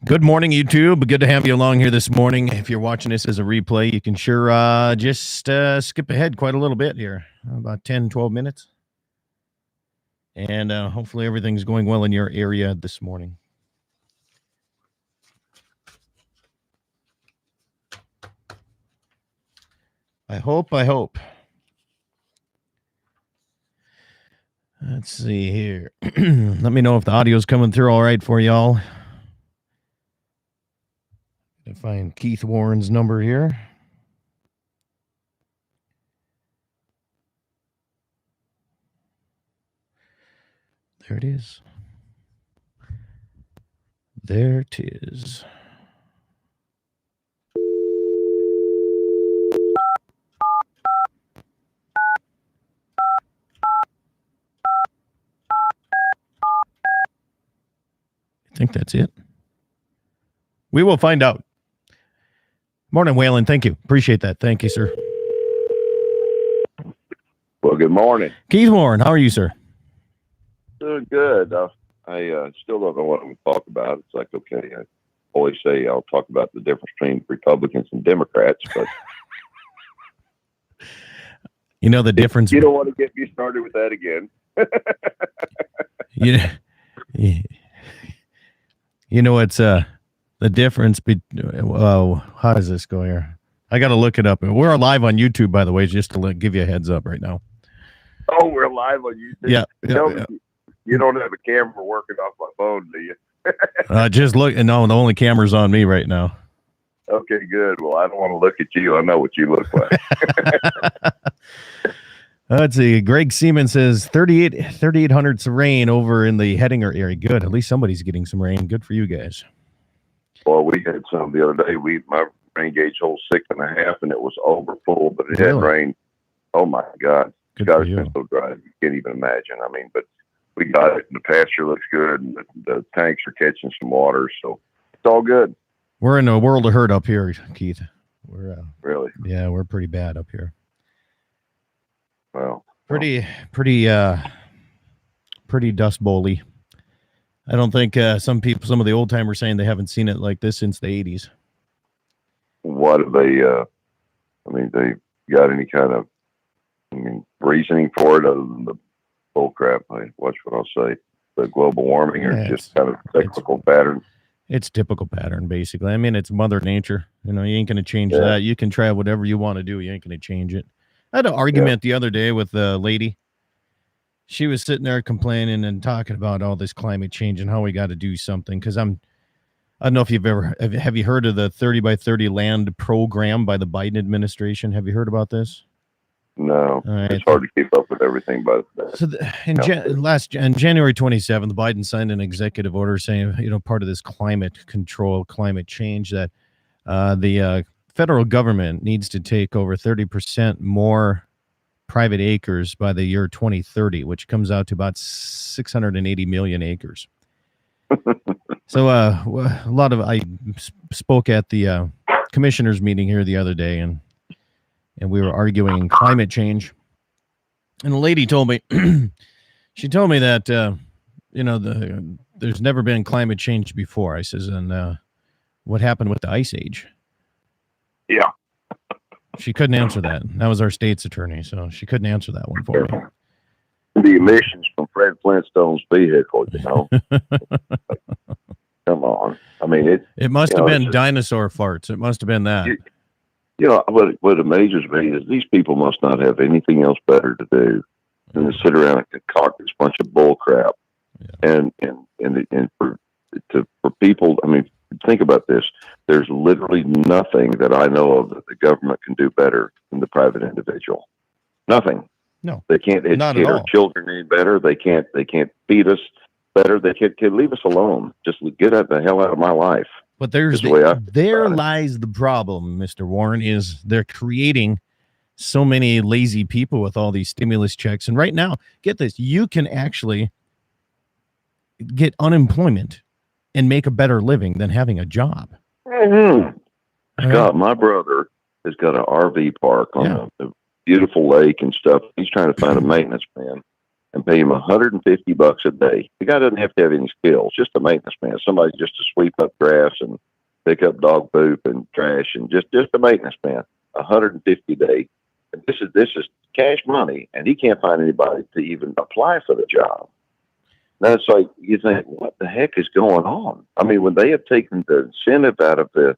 Good morning, YouTube. Good to have you along here this morning. If you're watching this as a replay, you can sure just skip ahead quite a little bit here, about 10, 12 minutes. And hopefully everything's going well in your area this morning. I hope. Let's see here. Let me know if the audio's coming through all right for y'all. To find Keith Warren's number here. There it is. There it is. I think that's it. We will find out. Morning, Waylon. Thank you. Appreciate that. Thank you, sir. Well, good morning. Keith Warren, how are you, sir? Doing good. I still don't know what I'm going to talk about. It's like, okay, I always say I'll talk about the difference between Republicans and Democrats, but you know the difference. You don't want to get me started with that again. You know it's the difference how does this go here? I got to look it up. We're live on YouTube, by the way, just to give you a heads up right now. Oh, we're live on YouTube. Yeah. You don't have a camera working off my phone, do you? Just look. No, the only camera's on me right now. Okay, good. Well, I don't want to look at you. I know what you look like. Let's see. Greg Seaman says 3,800 rain over in the Hettinger area. Good. At least somebody's getting some rain. Good for you guys. Well, we had some the other day. My rain gauge holds 6.5, and it was over full, but it had rain. Oh my God! Good God, for it's you. been so dry you can't even imagine. I mean, but we got it. And the pasture looks good, and the tanks are catching some water, so it's all good. We're in a world of hurt up here, Keith. We're really, yeah, we're pretty bad up here. Well, pretty dust bowl-y. I don't think some of the old timers saying they haven't seen it like this since the 80s. What are they? They got any kind of reasoning for it other than the bull crap? Watch what I'll say. The global warming, or just kind of cyclical pattern. It's typical pattern, basically. I mean, it's Mother Nature. You know, you ain't going to change that. You can try whatever you want to do. You ain't going to change it. I had an argument the other day with a lady. She was sitting there complaining and talking about all this climate change and how we got to do something. Because I don't know if have you heard of the 30 by 30 land program by the Biden administration? Have you heard about this? No, it's hard to keep up with everything. But so in January 27th, Biden signed an executive order saying, part of this climate change, that the federal government needs to take over 30% more private acres by the year 2030, which comes out to about 680 million acres. So I spoke at the commissioners meeting here the other day, and we were arguing climate change. And the lady told me, she told me that, there's never been climate change before. I says, and what happened with the Ice Age? Yeah. She couldn't answer that. That was our state's attorney, so she couldn't answer that one for me. The emissions from Fred Flintstone's vehicle, Come on. I mean, it must have been dinosaur farts. It must have been that. What amazes me is these people must not have anything else better to do than to sit around and concoct this bunch of bull crap. Yeah. And for people, I mean, think about this. There's literally nothing that I know of that the government can do better than the private individual. Nothing. No, they can't educate our children any better. They can't feed us better. They can't leave us alone. Just get the hell out of my life. But there lies the problem, Mr. Warren, is they're creating so many lazy people with all these stimulus checks. And right now, get this, you can actually get unemployment and make a better living than having a job. Mm-hmm. Scott, my brother has got an RV park on a beautiful lake and stuff. He's trying to find a maintenance man. and pay him $150 a day. The guy doesn't have to have any skills, just a maintenance man, somebody just to sweep up grass and pick up dog poop and trash, and just a maintenance man, $150 a day. And this is cash money, and he can't find anybody to even apply for the job. Now it's like you think, what the heck is going on? I mean, when they have taken the incentive out of the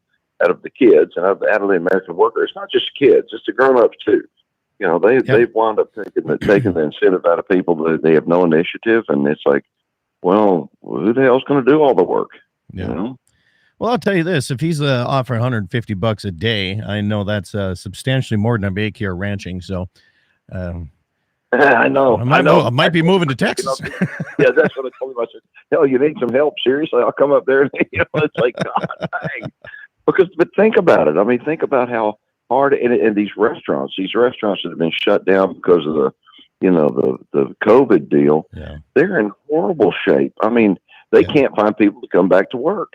kids and out of the American worker, it's not just kids; it's the grown-ups too. You know, they've wound up taking the incentive out of people that they have no initiative, and it's like, well, who the hell's going to do all the work? Yeah. You know? Well, I'll tell you this: if he's offering $150 a day, I know that's substantially more than I make here ranching. So, I know. I might be moving to Texas. Yeah, that's what I told him. I said, "Hell, you need some help? Seriously, I'll come up there." You know, it's like, God, dang. But think about it. I mean, think about how hard in these restaurants that have been shut down because of the COVID deal. Yeah. They're in horrible shape. I mean, they can't find people to come back to work.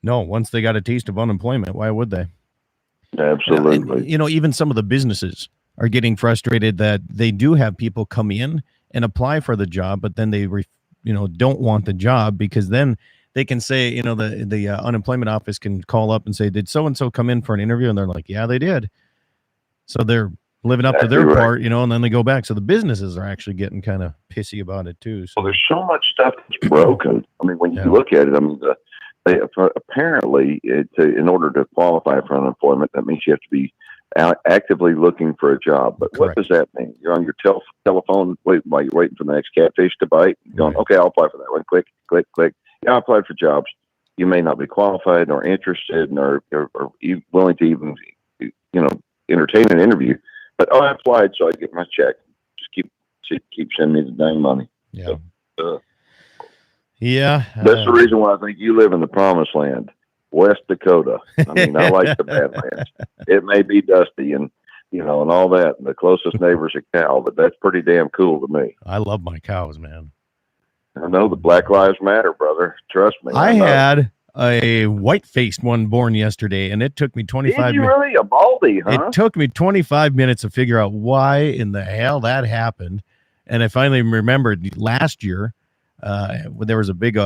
No, once they got a taste of unemployment, why would they? Absolutely. And, even some of the businesses are getting frustrated that they do have people come in and apply for the job, but then they, don't want the job, because then they can say, the unemployment office can call up and say, did so-and-so come in for an interview? And they're like, yeah, they did. So they're living up to their part, and then they go back. So the businesses are actually getting kind of pissy about it too. So well, there's so much stuff that's broken. I mean, when you look at it, I mean, they apparently, in order to qualify for unemployment, that means you have to be actively looking for a job. But Correct. What does that mean? You're on your telephone while you're waiting for the next catfish to bite. You're going, okay, I'll apply for that one. Click, click, click. Yeah, I applied for jobs. You may not be qualified or interested or willing to even, entertain an interview. But I applied, so I get my check. Just keep sending me the dang money. Yeah. So, yeah. That's the reason why I think you live in the promised land, West Dakota. I mean, I like the Badlands. It may be dusty and all that. And the closest neighbor's a cow, but that's pretty damn cool to me. I love my cows, man. I know the Black Lives Matter, brother. Trust me. I had a white-faced one born yesterday, and it took me 25 minutes. Did you really? A baldy, huh? It took me 25 minutes to figure out why in the hell that happened. And I finally remembered last year, there was a big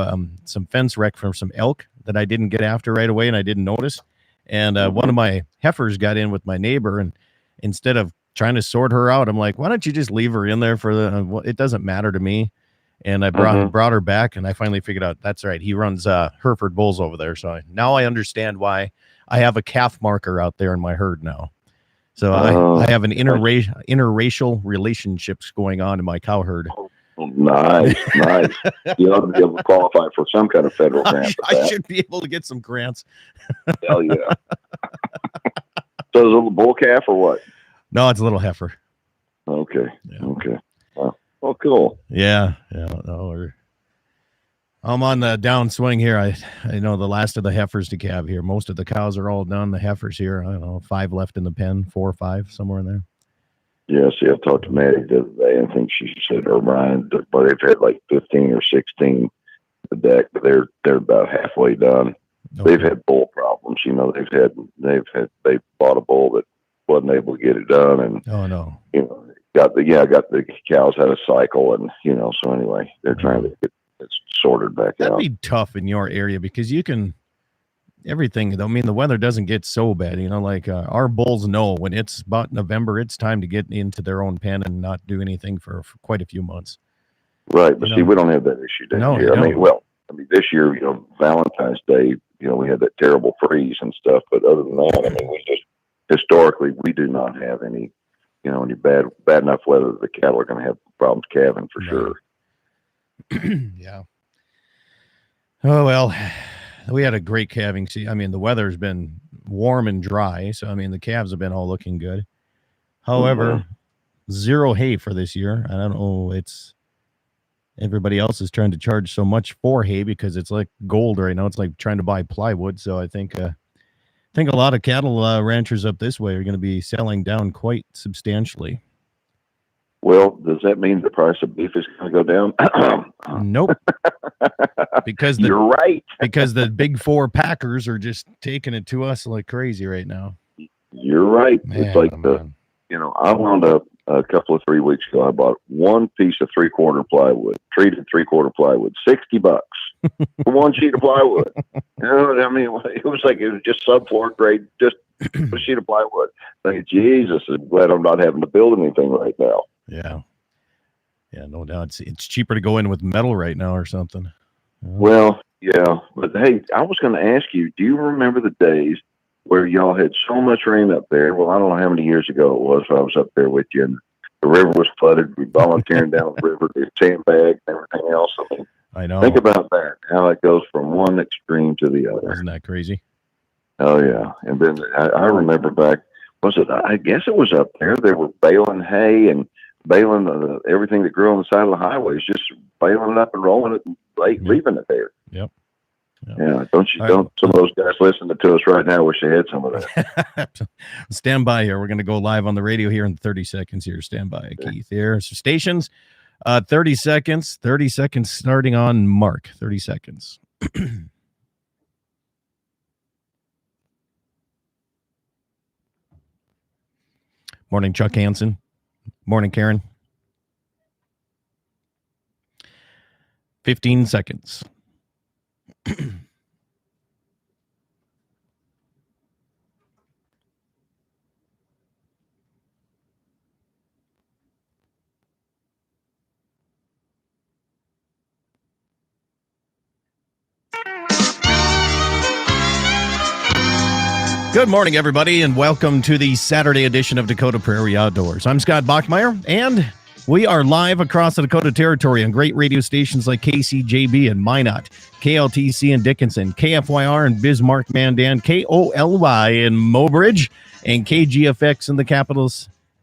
some fence wreck from some elk that I didn't get after right away, and I didn't notice. And one of my heifers got in with my neighbor, and instead of trying to sort her out, I'm like, why don't you just leave her in there for it doesn't matter to me. And I brought her back, and I finally figured out that's right. He runs Hereford bulls over there. So now I understand why I have a calf marker out there in my herd now. So I have an interracial relationships going on in my cow herd. Nice. You ought to be able to qualify for some kind of federal grant. I should be able to get some grants. Hell yeah. So is it a little bull calf or what? No, it's a little heifer. Okay. Yeah. Okay. Well, cool. Yeah. No, I'm on the downswing here. I know the last of the heifers to calve here. Most of the cows are all done. The heifers here, I don't know, 5 left in the pen, 4 or 5, somewhere in there. Yeah, see, I talked to Maddie the other day. I think she said, or Ryan, but they've had like 15 or 16 the deck, but they're about halfway done. Okay. They've had bull problems. They bought a bull that wasn't able to get it done, and got the cows had a cycle, and so anyway, they're trying to get it sorted back out. That'd be tough in your area because you can everything. I mean, the weather doesn't get so bad, like our bulls know when it's about November, it's time to get into their own pen and not do anything for quite a few months. Right, but see, we don't have that issue down here. I mean, this year, Valentine's Day, we had that terrible freeze and stuff. But other than that, I mean, we just historically we do not have any, any bad enough weather that the cattle are going to have problems calving for sure. Yeah. Oh well, we had a great calving season. I mean, the weather's been warm and dry, so I mean, the calves have been all looking good. However, zero hay for this year. I don't know. Everybody else is trying to charge so much for hay because it's like gold right now. It's like trying to buy plywood. So I think a lot of cattle ranchers up this way are going to be selling down quite substantially. Well, does that mean the price of beef is going to go down? Nope. Because you're right. Because the big 4 packers are just taking it to us like crazy right now. You're right. Man, it's like I wound up a couple of 3 weeks ago. I bought one piece of 3/4 plywood, treated 3/4 plywood, $60 for one sheet of plywood. You know what I mean? It was like it was just subfloor grade, just a sheet of plywood. Like, Jesus, I'm glad I'm not having to build anything right now. Yeah. Yeah, no doubt. It's cheaper to go in with metal right now or something. Well, yeah. But hey, I was going to ask you, do you remember the days where y'all had so much rain up there? Well, I don't know how many years ago it was when I was up there with you, and the river was flooded. We volunteering down the river, the sandbag and everything else. I mean, I know. think about that, how it goes from one extreme to the other. Isn't that crazy? Oh, yeah. And then I remember back, I guess it was up there. They were baling hay and baling everything that grew on the side of the highways, just baling it up and rolling it and leaving it there. Yep. Yeah, don't some of those guys listening to us right now wish they had some of that. Stand by here. We're going to go live on the radio here in 30 seconds here. Stand by, Keith. Here. So stations, 30 seconds starting on Mark. 30 seconds. Morning, Chuck Hansen. Morning, Karen. 15 seconds. Good morning, everybody, and welcome to the Saturday edition of Dakota Prairie Outdoors. I'm Scott Bachmeyer, and we are live across the Dakota Territory on great radio stations like KCJB and Minot, KLTC in Dickinson, KFYR in Bismarck, Mandan, KOLY in Mobridge, and KGFX in the capital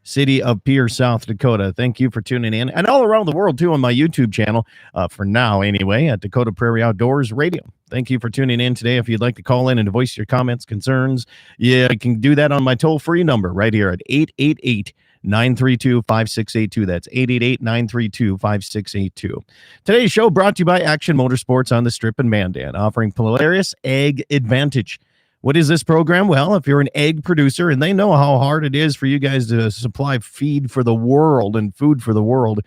city of Pierce, South Dakota. Thank you for tuning in, and all around the world, too, on my YouTube channel, for now anyway, at Dakota Prairie Outdoors Radio. Thank you for tuning in today. If you'd like to call in and voice your comments, concerns, you can do that on my toll-free number right here at 888-932-5682. That's 888-932-5682. Today's show brought to you by Action Motorsports on the Strip in Mandan, offering Polaris Egg Advantage. What is this program? Well, if you're an egg producer, and they know how hard it is for you guys to supply feed for the world and food for the world,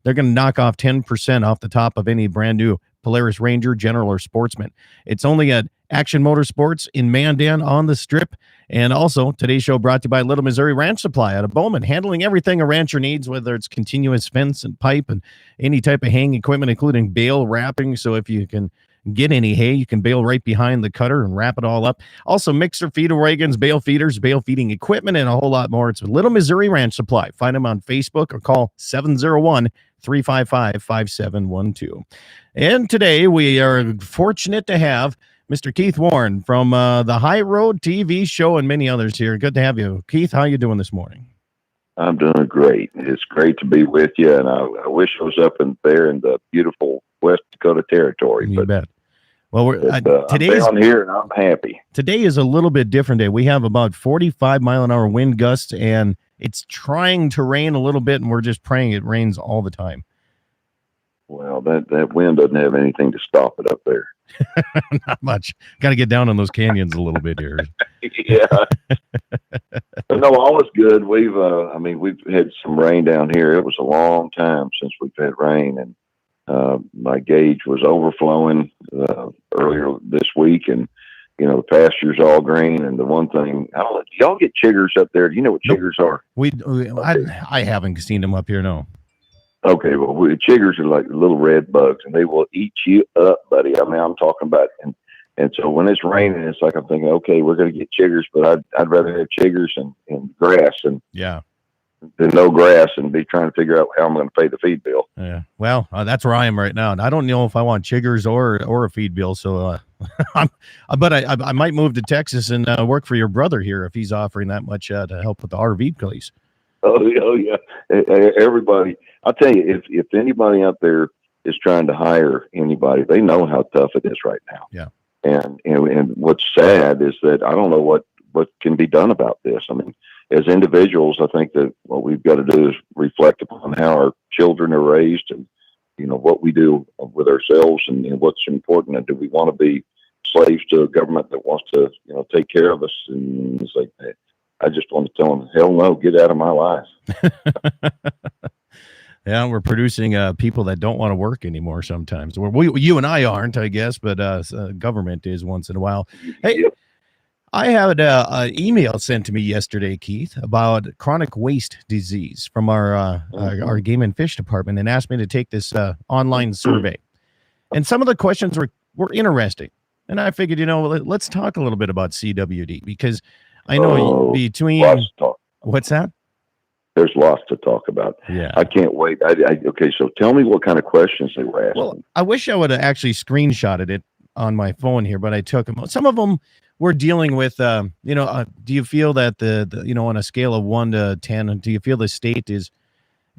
they're going to knock off 10% off the top of any brand new Polaris Ranger, General, or Sportsman. It's only at Action Motorsports in Mandan on the Strip. And also, today's show brought to you by Little Missouri Ranch Supply out of Bowman, handling everything a rancher needs, whether it's continuous fence and pipe and any type of haying equipment, including bale wrapping. So if you can get any hay, you can bale right behind the cutter and wrap it all up. Also, mixer feeder wagons, bale feeders, bale feeding equipment, and a whole lot more. It's Little Missouri Ranch Supply. Find them on Facebook or call 701-355-5712. And today we are fortunate to have Mr. Keith Warren from the High Road TV show and many others here. Good to have you. Keith, how are you doing this morning? I'm doing great. It's great to be with you, and I wish I was up in the beautiful West Dakota Territory. You bet. Well, today's on here, and I'm happy. Today is a little bit different day. We have about 45-mile-an-hour wind gusts, and it's trying to rain a little bit, and we're just praying it rains all the time. Well, that wind doesn't have anything to stop it up there. Not much. Got to get down in those canyons a little bit here. Yeah. No, all is good. We've had some rain down here. It was a long time since we've had rain, and my gauge was overflowing earlier this week, and the pasture's all green. And the one thing, I don't know, do y'all get chiggers up there? Do you know what chiggers are? I haven't seen them up here, no. Okay, well, chiggers are like little red bugs, and they will eat you up, buddy. I mean, I'm talking about, and so when it's raining, it's like I'm thinking, okay, we're going to get chiggers, but I'd rather have chiggers and grass than no grass, and be trying to figure out how I'm going to pay the feed bill. Yeah, well, that's where I am right now, and I don't know if I want chiggers or a feed bill. So, but I might move to Texas and work for your brother here if he's offering that much to help with the RV place. Oh yeah, everybody. I'll tell you, if anybody out there is trying to hire anybody, they know how tough it is right now. Yeah. And what's sad is that I don't know what can be done about this. I mean, as individuals, I think that what we've got to do is reflect upon how our children are raised, and what we do with ourselves, and what's important. And do we want to be slaves to a government that wants to take care of us? And it's like, I just want to tell them, hell no, get out of my life. Yeah, we're producing people that don't want to work anymore sometimes. You and I aren't, I guess, but government is once in a while. Hey, Yep. I had an email sent to me yesterday, Keith, about chronic waste disease from our game and fish department, and asked me to take this online survey. And some of the questions were interesting. And I figured, let's talk a little bit about CWD, because I know between what's that? There's lots to talk about. Yeah. I can't wait. Okay, so tell me what kind of questions they were asking. Well, I wish I would have actually screenshotted it on my phone here, but I took them. Some of them were dealing with, do you feel that on a scale of 1 to 10, do you feel the state is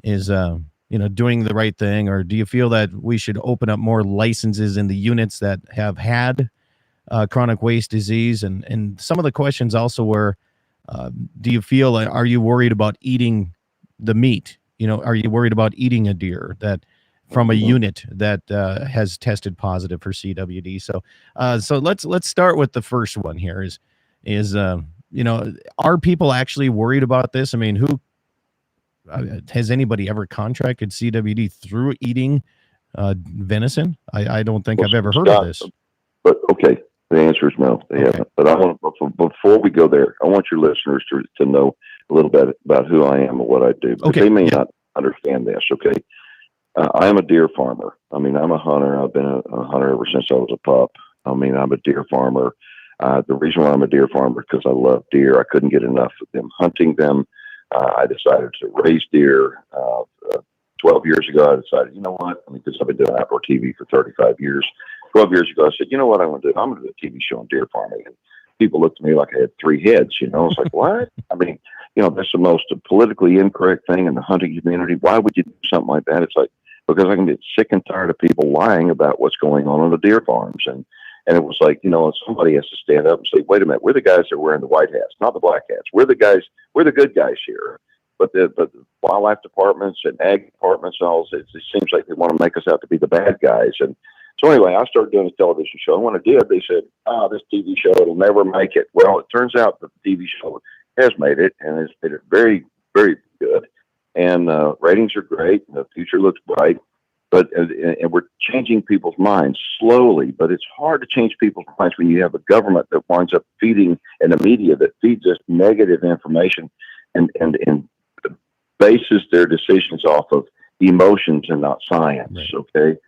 doing the right thing, or do you feel that we should open up more licenses in the units that have had chronic waste disease? And some of the questions also were, do you feel, are you worried about eating the meat? Are you worried about eating a deer that from a unit that has tested positive for CWD? So let's start with the first one here. Are people actually worried about this? I mean, who has anybody ever contracted CWD through eating venison? I don't think I've ever heard of this. But okay, the answer is no, they haven't. But I want before we go there, I want your listeners to know a little bit about who I am and what I do. Because they may not understand this. Okay, I am a deer farmer. I mean, I'm a hunter. I've been a hunter ever since I was a pup. I mean, I'm a deer farmer. The reason why I'm a deer farmer is because I love deer. I couldn't get enough of them hunting them. I decided to raise deer. 12 years ago, I decided, you know what? I mean, because I've been doing outdoor TV for 35 years. 12 years ago, I said, you know what I'm going to do? I'm going to do a TV show on deer farming. And people looked at me like I had 3 heads, It's like, what? I mean, that's the most politically incorrect thing in the hunting community. Why would you do something like that? It's like, because I can get sick and tired of people lying about what's going on the deer farms. And it was like, somebody has to stand up and say, wait a minute, we're the guys that are wearing the white hats, not the black hats. We're the good guys here. But the wildlife departments and ag departments and all, it seems like they want to make us out to be the bad guys. And so anyway, I started doing a television show. And when I did, they said, this TV show, it'll never make it. Well, it turns out that the TV show has made it, and it's made it very, very good. And ratings are great. And the future looks bright. But and we're changing people's minds slowly, but it's hard to change people's minds when you have a government that winds up feeding, and the media that feeds us negative information and bases their decisions off of emotions and not science. Right. Okay.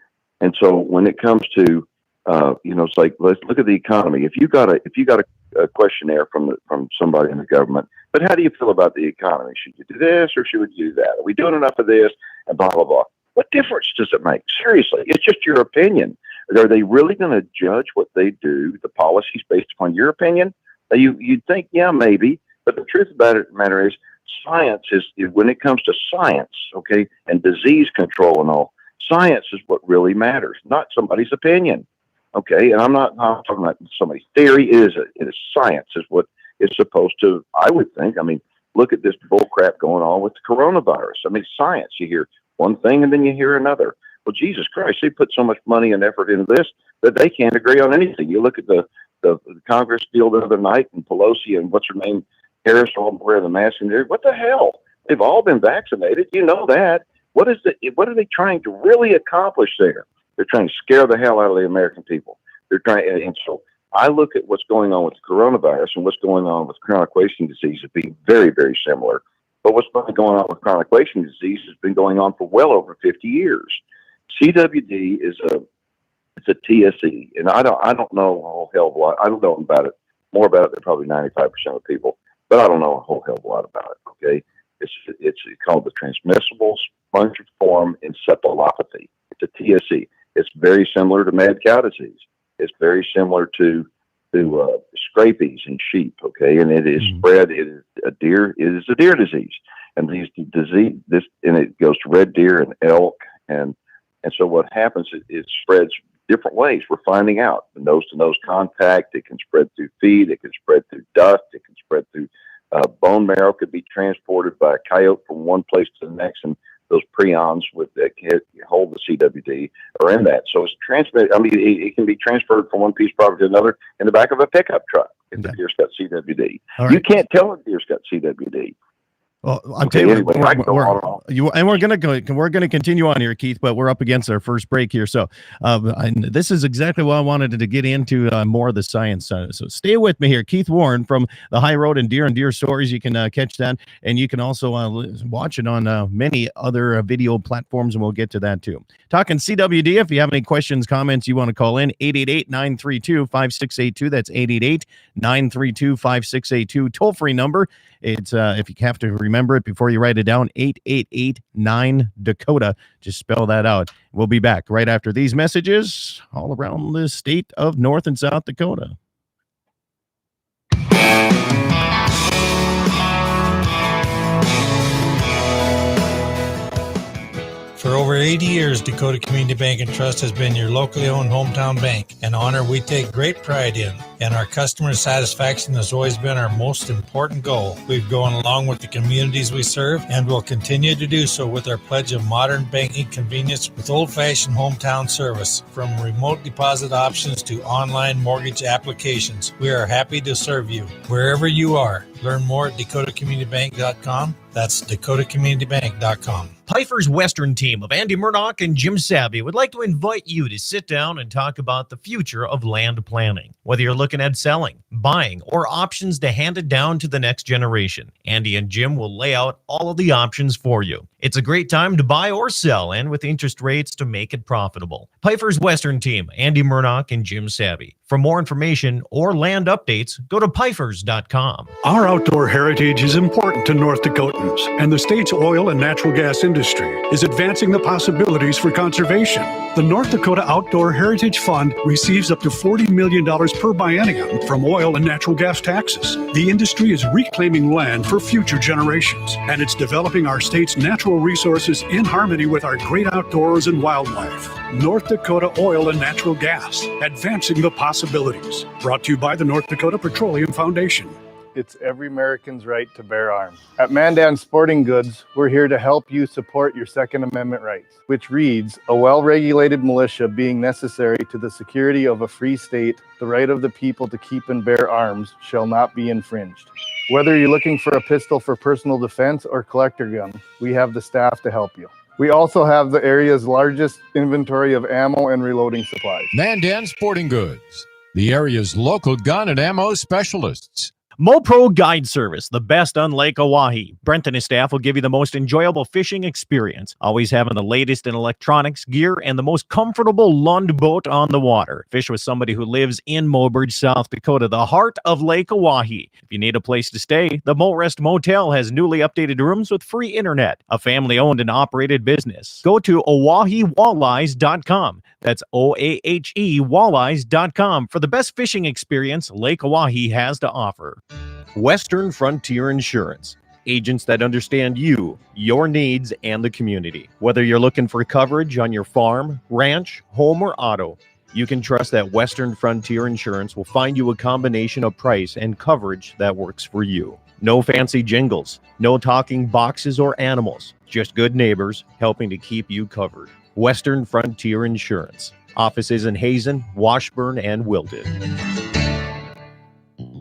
And so when it comes to, it's like, let's look at the economy. If you got a questionnaire from somebody in the government, but how do you feel about the economy? Should you do this or should we do that? Are we doing enough of this? And blah, blah, blah. What difference does it make? Seriously, it's just your opinion. Are they really going to judge what they do, the policies, based upon your opinion? You'd think, yeah, maybe. But the truth about the matter is, science is, when it comes to science, okay, and disease control and all, science is what really matters, not somebody's opinion, okay? And I'm not talking about somebody's theory. It is science is what is supposed to, I would think. I mean, look at this bull crap going on with the coronavirus. I mean, science, you hear one thing and then you hear another. Well, Jesus Christ, they put so much money and effort into this that they can't agree on anything. You look at the Congress deal the other night, and Pelosi and what's her name, Harris, all wearing the mask, and what the hell? They've all been vaccinated. You know that. What are they trying to really accomplish there? They're trying to scare the hell out of the American people. They're trying, and so I look at what's going on with the coronavirus and what's going on with chronic wasting disease as being very, very similar. But what's been going on with chronic wasting disease has been going on for well over 50 years. CWD is a TSE, and I don't know a whole hell of a lot. I don't know about it more about it than probably 95% of people, but I don't know a whole hell of a lot about it. Okay, it's called the transmissible spongiform encephalopathy. It's a TSE. It's very similar to mad cow disease. It's very similar to scabies in sheep. Okay, and it is spread. It is a deer disease, and it goes to red deer and elk, and so what happens is it spreads different ways. We're finding out the nose-to-nose contact. It can spread through feed. It can spread through dust. It can spread through bone marrow. Could be transported by a coyote from one place to the next, and those prions with that can hold the CWD are in that. So it's transmitted. I mean, it can be transferred from one piece of property to another in the back of a pickup truck if the deer's got CWD. Right. You can't tell a deer's got CWD. Well, I'm telling you, we're gonna continue on here, Keith, but we're up against our first break here. So, this is exactly what I wanted to get into more of the science side. So, stay with me here, Keith Warren from the High Road and Deer Stories. You can catch that, and you can also watch it on many other video platforms, and we'll get to that too. Talking CWD. If you have any questions, comments, you want to call in 888-932-5682. That's 888-932-5682. Toll free number. It's if you have to remember it before you write it down, 888-9-DAKOTA. Just spell that out. We'll be back right after these messages all around the state of North and South Dakota. For over 80 years, Dakota Community Bank and Trust has been your locally owned hometown bank, an honor we take great pride in. And our customer satisfaction has always been our most important goal. We've gone along with the communities we serve and will continue to do so with our pledge of modern banking convenience with old-fashioned hometown service. From remote deposit options to online mortgage applications, we are happy to serve you wherever you are. Learn more at dakotacommunitybank.com. That's dakotacommunitybank.com. Pifer's Western team of Andy Murdoch and Jim Savvy would like to invite you to sit down and talk about the future of land planning. Whether you're looking at selling, buying, or options to hand it down to the next generation, Andy and Jim will lay out all of the options for you. It's a great time to buy or sell, and with interest rates to make it profitable. Pifer's Western team, Andy Murdoch and Jim Savvy. For more information or land updates, go to pifers.com. Our outdoor heritage is important to North Dakotans, and the state's oil and natural gas industry is advancing the possibilities for conservation. The North Dakota Outdoor Heritage Fund receives up to $40 million per biennium from oil and natural gas taxes. The industry is reclaiming land for future generations, and it's developing our state's natural resources in harmony with our great outdoors and wildlife. North Dakota Oil and Natural Gas, advancing the possibilities. Brought to you by the North Dakota Petroleum Foundation. It's every American's right to bear arms. At Mandan Sporting Goods, we're here to help you support your Second Amendment rights, which reads, a well-regulated militia being necessary to the security of a free state, the right of the people to keep and bear arms shall not be infringed. Whether you're looking for a pistol for personal defense or collector gun, we have the staff to help you. We also have the area's largest inventory of ammo and reloading supplies. Mandan Sporting Goods, the area's local gun and ammo specialists. MoPro Guide Service, the best on Lake Oahe. Brent and his staff will give you the most enjoyable fishing experience, always having the latest in electronics, gear, and the most comfortable Lund boat on the water. Fish with somebody who lives in Mobridge, South Dakota, the heart of Lake Oahe. If you need a place to stay, the Mo Rest Motel has newly updated rooms with free internet, a family-owned and operated business. Go to OaheWalleyes.com. That's OAHE Walleyes.com for the best fishing experience Lake Oahe has to offer. Western Frontier Insurance. Agents that understand you, your needs, and the community. Whether you're looking for coverage on your farm, ranch, home, or auto, you can trust that Western Frontier Insurance will find you a combination of price and coverage that works for you. No fancy jingles, no talking boxes or animals, just good neighbors helping to keep you covered. Western Frontier Insurance. Offices in Hazen, Washburn, and Wilton.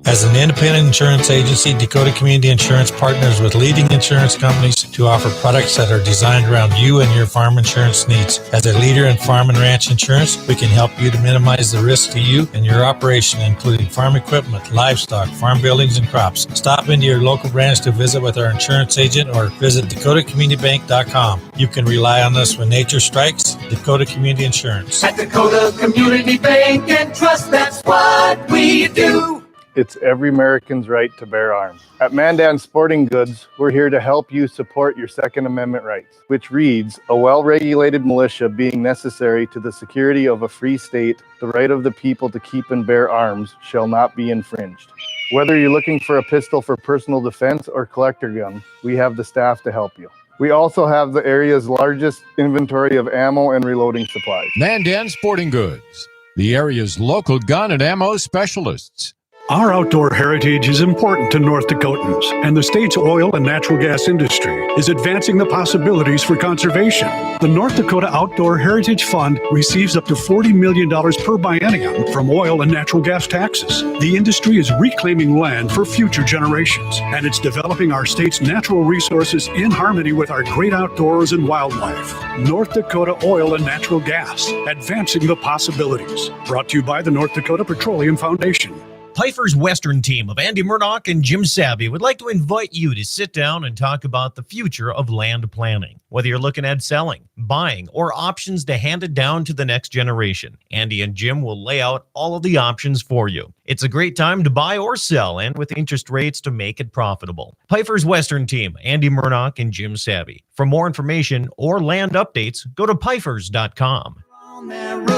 As an independent insurance agency, Dakota Community Insurance partners with leading insurance companies to offer products that are designed around you and your farm insurance needs. As a leader in farm and ranch insurance, we can help you to minimize the risk to you and your operation, including farm equipment, livestock, farm buildings, and crops. Stop into your local branch to visit with our insurance agent or visit dakotacommunitybank.com. You can rely on us when nature strikes. Dakota Community Insurance. At Dakota Community Bank and Trust, that's what we do. It's every American's right to bear arms. At Mandan Sporting Goods, we're here to help you support your Second Amendment rights, which reads, a well-regulated militia being necessary to the security of a free state, the right of the people to keep and bear arms shall not be infringed. Whether you're looking for a pistol for personal defense or collector gun, we have the staff to help you. We also have the area's largest inventory of ammo and reloading supplies. Mandan Sporting Goods, the area's local gun and ammo specialists. Our outdoor heritage is important to North Dakotans, and the state's oil and natural gas industry is advancing the possibilities for conservation. The North Dakota Outdoor Heritage Fund receives up to $40 million per biennium from oil and natural gas taxes. The industry is reclaiming land for future generations, and it's developing our state's natural resources in harmony with our great outdoors and wildlife. North Dakota Oil and Natural Gas, advancing the possibilities. Brought to you by the North Dakota Petroleum Foundation. Piper's Western team of Andy Murdoch and Jim Savvy would like to invite you to sit down and talk about the future of land planning. Whether you're looking at selling, buying, or options to hand it down to the next generation, Andy and Jim will lay out all of the options for you. It's a great time to buy or sell, and with interest rates to make it profitable. Piper's Western team, Andy Murdoch and Jim Savvy. For more information or land updates, go to pifers.com. On that road,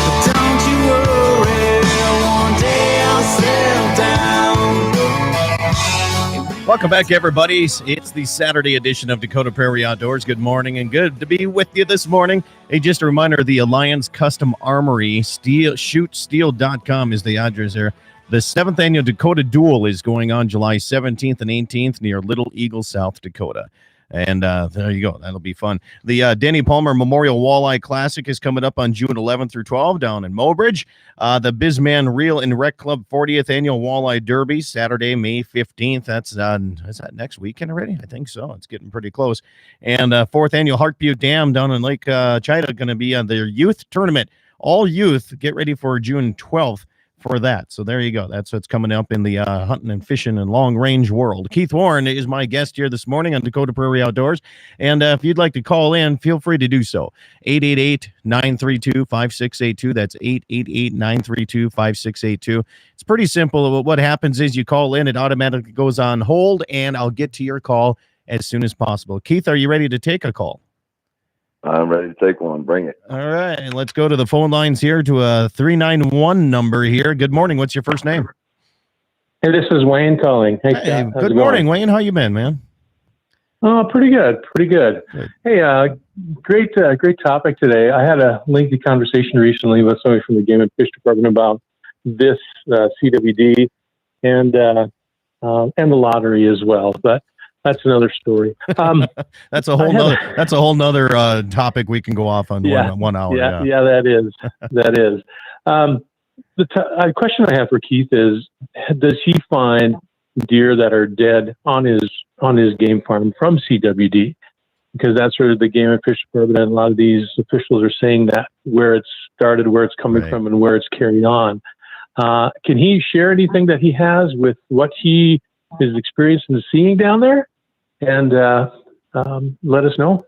but don't you worry, one day I'll settle down. Welcome back, everybody. It's the Saturday edition of Dakota Prairie Outdoors. Good morning and good to be with you this morning. Hey, just a reminder, the Alliance Custom Armory, shootsteel.com is the address there. The 7th Annual Dakota Duel is going on July 17th and 18th near Little Eagle, South Dakota. And there you go. That'll be fun. The Denny Palmer Memorial Walleye Classic is coming up on June 11th through 12th down in Mobridge. The Bizman Reel and Rec Club 40th Annual Walleye Derby, Saturday, May 15th. Is that next weekend already? I think so. It's getting pretty close. And 4th Annual Heart Butte Dam down in Lake Chida going to be on their youth tournament. All youth, get ready for June 12th. For that. So there you go. That's what's coming up in the hunting and fishing and long range world. Keith Warren is my guest here this morning on Dakota Prairie Outdoors. And if you'd like to call in, feel free to do so. 888-932-5682. That's 888-932-5682. It's pretty simple. What happens is you call in, it automatically goes on hold, and I'll get to your call as soon as possible. Keith, are you ready to take a call? I'm ready to take one. Bring it. All right. Let's go to the phone lines here to a 391 number here. Good morning. What's your first name? Hey, this is Wayne calling. Hey, Scott. Good morning, Wayne. How you been, man? Oh, pretty good. Good. Hey, great topic today. I had a lengthy conversation recently with somebody from the Game and Fish Department about this CWD and the lottery as well. But that's another story. That's a whole nother topic we can go off on 1 hour. Yeah, that is. The question I have for Keith is: does he find deer that are dead on his game farm from CWD? Because that's sort of the Game and Fish Department, and a lot of these officials are saying that where it started, where it's coming from, and where it's carried on. Can he share anything that he has with what he is experiencing and seeing down there? And let us know.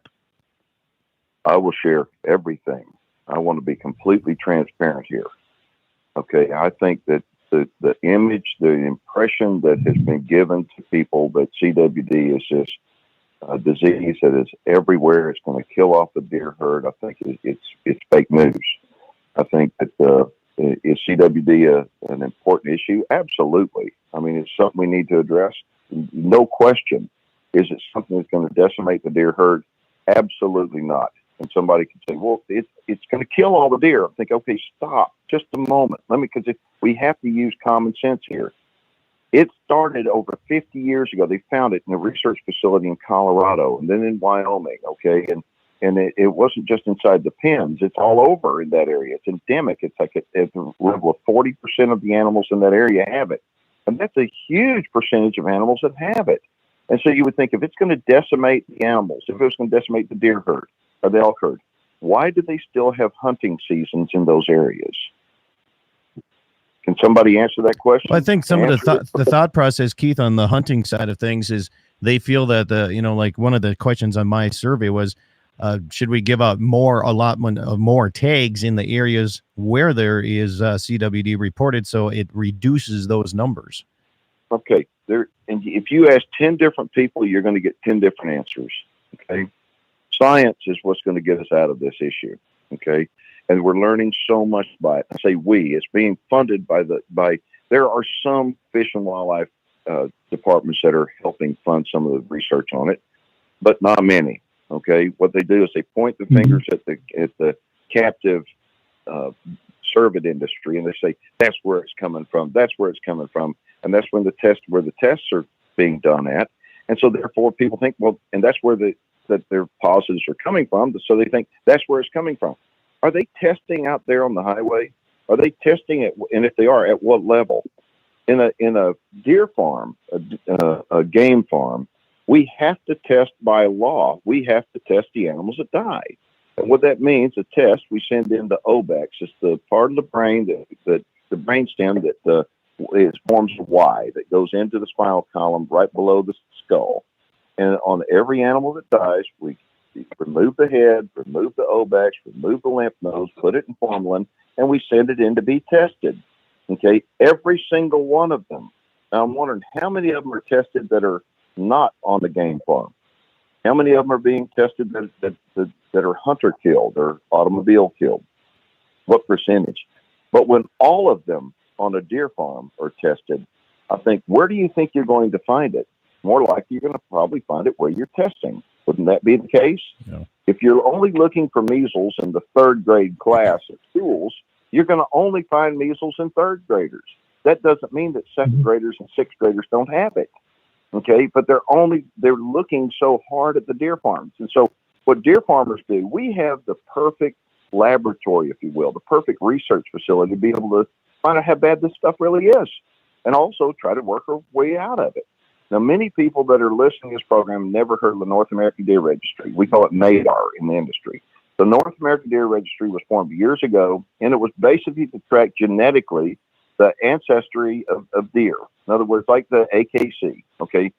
I will share everything. I want to be completely transparent here. Okay, I think that the image, the impression that has been given to people that CWD is just a disease that is everywhere, it's going to kill off the deer herd, I think it's fake news. I think that is CWD an important issue? Absolutely. I mean, it's something we need to address. No question. Is it something that's going to decimate the deer herd? Absolutely not. And somebody can say, well, it's going to kill all the deer. I think, okay, stop just a moment. Because we have to use common sense here. It started over 50 years ago. They found it in a research facility in Colorado and then in Wyoming. Okay. And it wasn't just inside the pens. It's all over in that area. It's endemic. It's like at the level of 40% of the animals in that area have it. And that's a huge percentage of animals that have it. And so you would think if it's going to decimate the animals, if it's going to decimate the deer herd or the elk herd, why do they still have hunting seasons in those areas? Can somebody answer that question? Well, I think some of the thought process, Keith, on the hunting side of things is they feel that like one of the questions on my survey was, should we give out more allotment of more tags in the areas where there is CWD reported so it reduces those numbers? Okay. And if you ask 10 different people, you're going to get 10 different answers. Okay. Science is what's going to get us out of this issue. Okay. And we're learning so much by it. I say it's being funded by there are some fish and wildlife departments that are helping fund some of the research on it, but not many. Okay. What they do is they point the fingers at the captive cervid industry, and they say that's where it's coming from. That's where it's coming from, and that's where the tests are being done at, and so therefore people think, well, and that's where that their positives are coming from. So they think that's where it's coming from. Are they testing out there on the highway? Are they testing it? And if they are, at what level? In a deer farm, a game farm, we have to test by law. We have to test the animals that die. And what that means, a test, we send in the obex. It's the part of the brain that the brainstem that it forms a Y that goes into the spinal column right below the skull. And on every animal that dies, we remove the head, remove the obex, remove the lymph nodes, put it in formalin, and we send it in to be tested. Okay, every single one of them. Now, I'm wondering how many of them are tested that are not on the game farm. How many of them are being tested that are hunter killed or automobile killed? What percentage? But when all of them on a deer farm are tested, I think, where do you think you're going to find it? More likely, you're going to probably find it where you're testing. Wouldn't that be the case? Yeah. If you're only looking for measles in the third grade class at schools, you're going to only find measles in third graders. That doesn't mean that second graders and sixth graders don't have it. Okay, but they're looking so hard at the deer farms. And so what deer farmers do, we have the perfect laboratory, if you will, the perfect research facility to be able to find out how bad this stuff really is and also try to work our way out of it. Now, many people that are listening to this program never heard of the North American Deer Registry. We call it NADAR in the industry. The North American Deer Registry was formed years ago, and it was basically to track genetically the ancestry of deer. In other words, like the AKC, okay,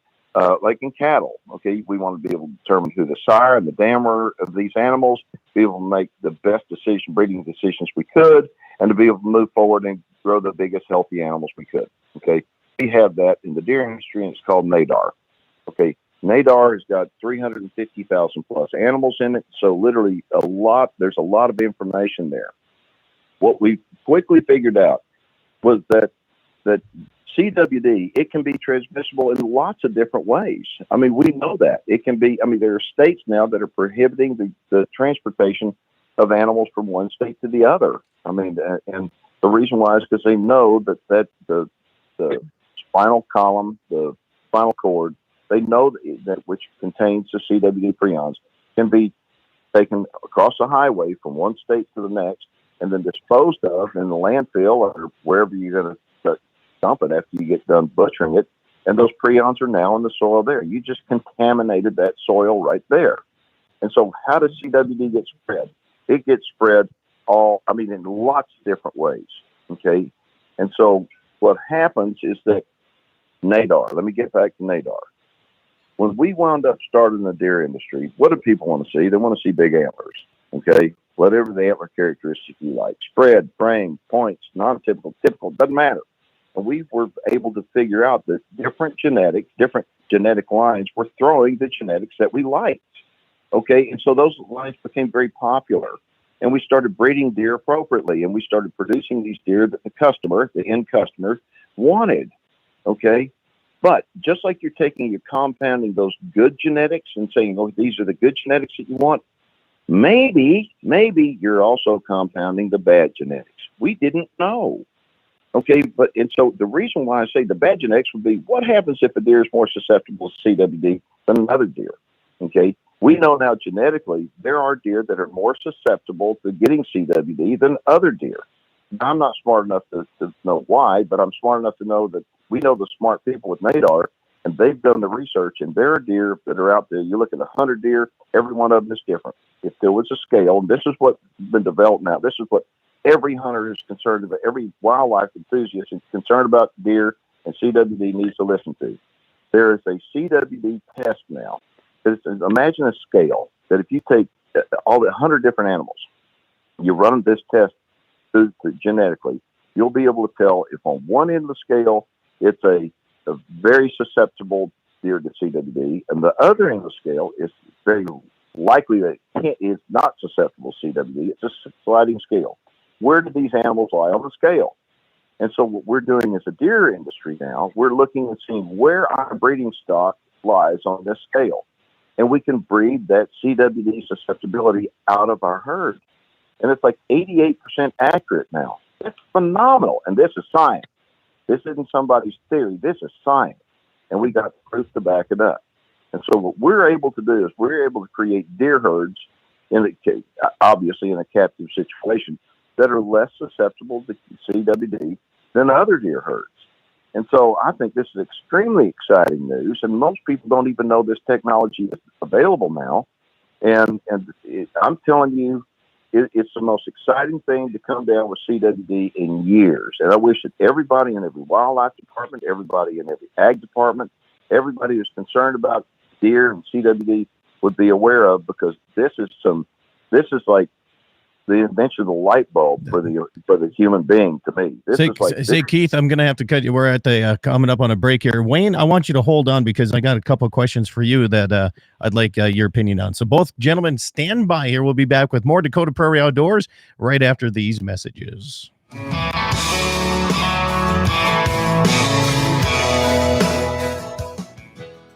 like in cattle, okay, we want to be able to determine who the sire and the dam are of these animals, be able to make the best breeding decisions we could, and to be able to move forward and grow the biggest healthy animals we could, okay. We have that in the deer industry, and it's called NADAR, okay. NADAR has got 350,000 plus animals in it, so literally there's a lot of information there. What we quickly figured out was that CWD, it can be transmissible in lots of different ways. I mean, we know that. It can be, there are states now that are prohibiting the transportation of animals from one state to the other. And the reason why is because they know that the spinal column, the spinal cord, they know that which contains the CWD prions can be taken across the highway from one state to the next and then disposed of in the landfill or wherever you're going to dump it after you get done butchering it. And those prions are now in the soil there. You just contaminated that soil right there. And so how does CWD get spread? It gets spread in lots of different ways. Okay. And so what happens is that NADAR, let me get back to NADAR. When we wound up starting the deer industry, what do people want to see? They want to see big antlers. Okay. Whatever the antler characteristic you like, spread, frame, points, non-typical, typical, doesn't matter. And we were able to figure out that different genetic lines were throwing the genetics that we liked. Okay. And so those lines became very popular. And we started breeding deer appropriately. And we started producing these deer that the end customer wanted. Okay. But just like you're compounding those good genetics and saying, oh, these are the good genetics that you want, maybe you're also compounding the bad genetics. We didn't know. Okay, and so the reason why I say the bad genetics would be, what happens if a deer is more susceptible to CWD than another deer? Okay, we know now genetically there are deer that are more susceptible to getting CWD than other deer. I'm not smart enough to know why, but I'm smart enough to know that we know the smart people with NADAR, and they've done the research, and there are deer that are out there. You look at 100 deer, every one of them is different. If there was a scale, and this is what's been developed now, this is what every hunter is concerned about, every wildlife enthusiast is concerned about deer and CWD needs to listen to. There is a CWD test now. Imagine a scale that if you take all the 100 different animals, you run this test through genetically, you'll be able to tell if on one end of the scale, it's a very susceptible deer to CWD, and the other end of the scale is very likely that it is not susceptible to CWD. It's a sliding scale. Where do these animals lie on the scale? And so what we're doing as a deer industry now, we're looking and seeing where our breeding stock lies on this scale. And we can breed that CWD susceptibility out of our herd. and it's like 88% accurate now. That's phenomenal. And this is science. This isn't somebody's theory. This is science. And we got proof to back it up. And so what we're able to do is we're able to create deer herds, obviously in a captive situation, that are less susceptible to CWD than other deer herds. And so I think this is extremely exciting news. And most people don't even know this technology is available now. And I'm telling you, it's the most exciting thing to come down with CWD in years. And I wish that everybody in every wildlife department, everybody in every ag department, everybody who's concerned about deer and CWD would be aware of, because this is like the invention of the light bulb for the human being to me. Say, Keith, I'm going to have to cut you. We're at the coming up on a break here. Wayne, I want you to hold on because I got a couple of questions for you that I'd like your opinion on. So both gentlemen, stand by here. We'll be back with more Dakota Prairie Outdoors right after these messages.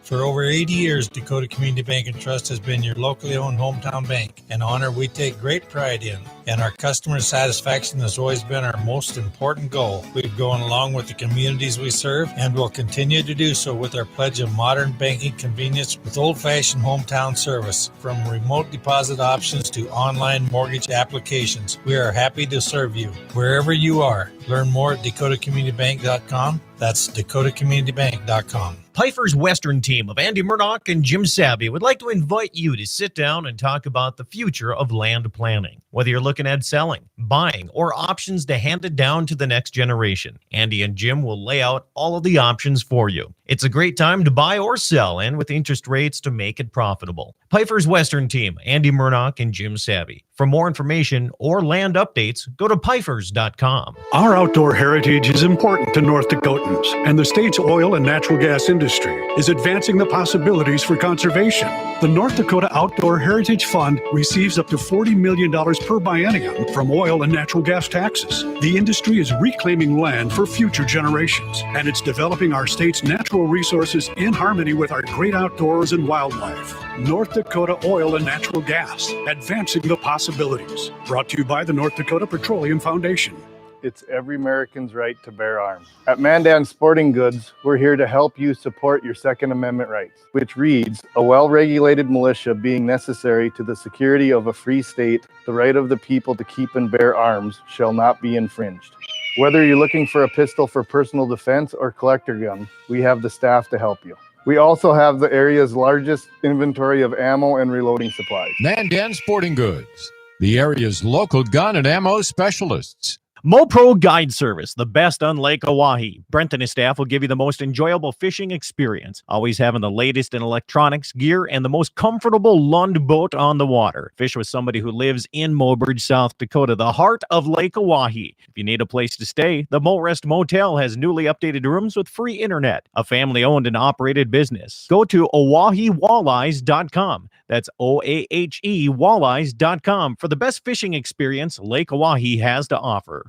For over 80 years, Dakota Community Bank and Trust has been your locally owned hometown bank, an honor we take great pride in. And our customer satisfaction has always been our most important goal. We've gone along with the communities we serve and will continue to do so with our pledge of modern banking convenience with old-fashioned hometown service. From remote deposit options to online mortgage applications, we are happy to serve you wherever you are. Learn more at dakotacommunitybank.com. That's dakotacommunitybank.com. Pifer's Western team of Andy Murdoch and Jim Savvy would like to invite you to sit down and talk about the future of land planning. Whether you're looking at selling, buying, or options to hand it down to the next generation, Andy and Jim will lay out all of the options for you. It's a great time to buy or sell, and with interest rates to make it profitable. Pifer's Western team, Andy Murdoch and Jim Savvy. For more information or land updates, go to pifers.com. Our outdoor heritage is important to North Dakotans, and the state's oil and natural gas industry is advancing the possibilities for conservation. The North Dakota Outdoor Heritage Fund receives up to $40 million per biennium from oil and natural gas taxes. The industry is reclaiming land for future generations, and it's developing our state's natural resources in harmony with our great outdoors and wildlife. North Dakota Oil and Natural Gas, advancing the possibilities. Brought to you by the North Dakota Petroleum Foundation. It's every American's right to bear arms. At Mandan Sporting Goods, we're here to help you support your Second Amendment rights, which reads, a well-regulated militia being necessary to the security of a free state, the right of the people to keep and bear arms shall not be infringed. Whether you're looking for a pistol for personal defense or collector gun, we have the staff to help you. We also have the area's largest inventory of ammo and reloading supplies. Mandan Sporting Goods, the area's local gun and ammo specialists. MoPro Guide Service, the best on Lake Oahe. Brent and his staff will give you the most enjoyable fishing experience, always having the latest in electronics, gear, and the most comfortable Lund boat on the water. Fish with somebody who lives in Mobridge, South Dakota, the heart of Lake Oahe. If you need a place to stay, the Mo Rest Motel has newly updated rooms with free internet, a family-owned and operated business. Go to OaheWalleyes.com. That's OAHE Walleyes.com for the best fishing experience Lake Oahe has to offer.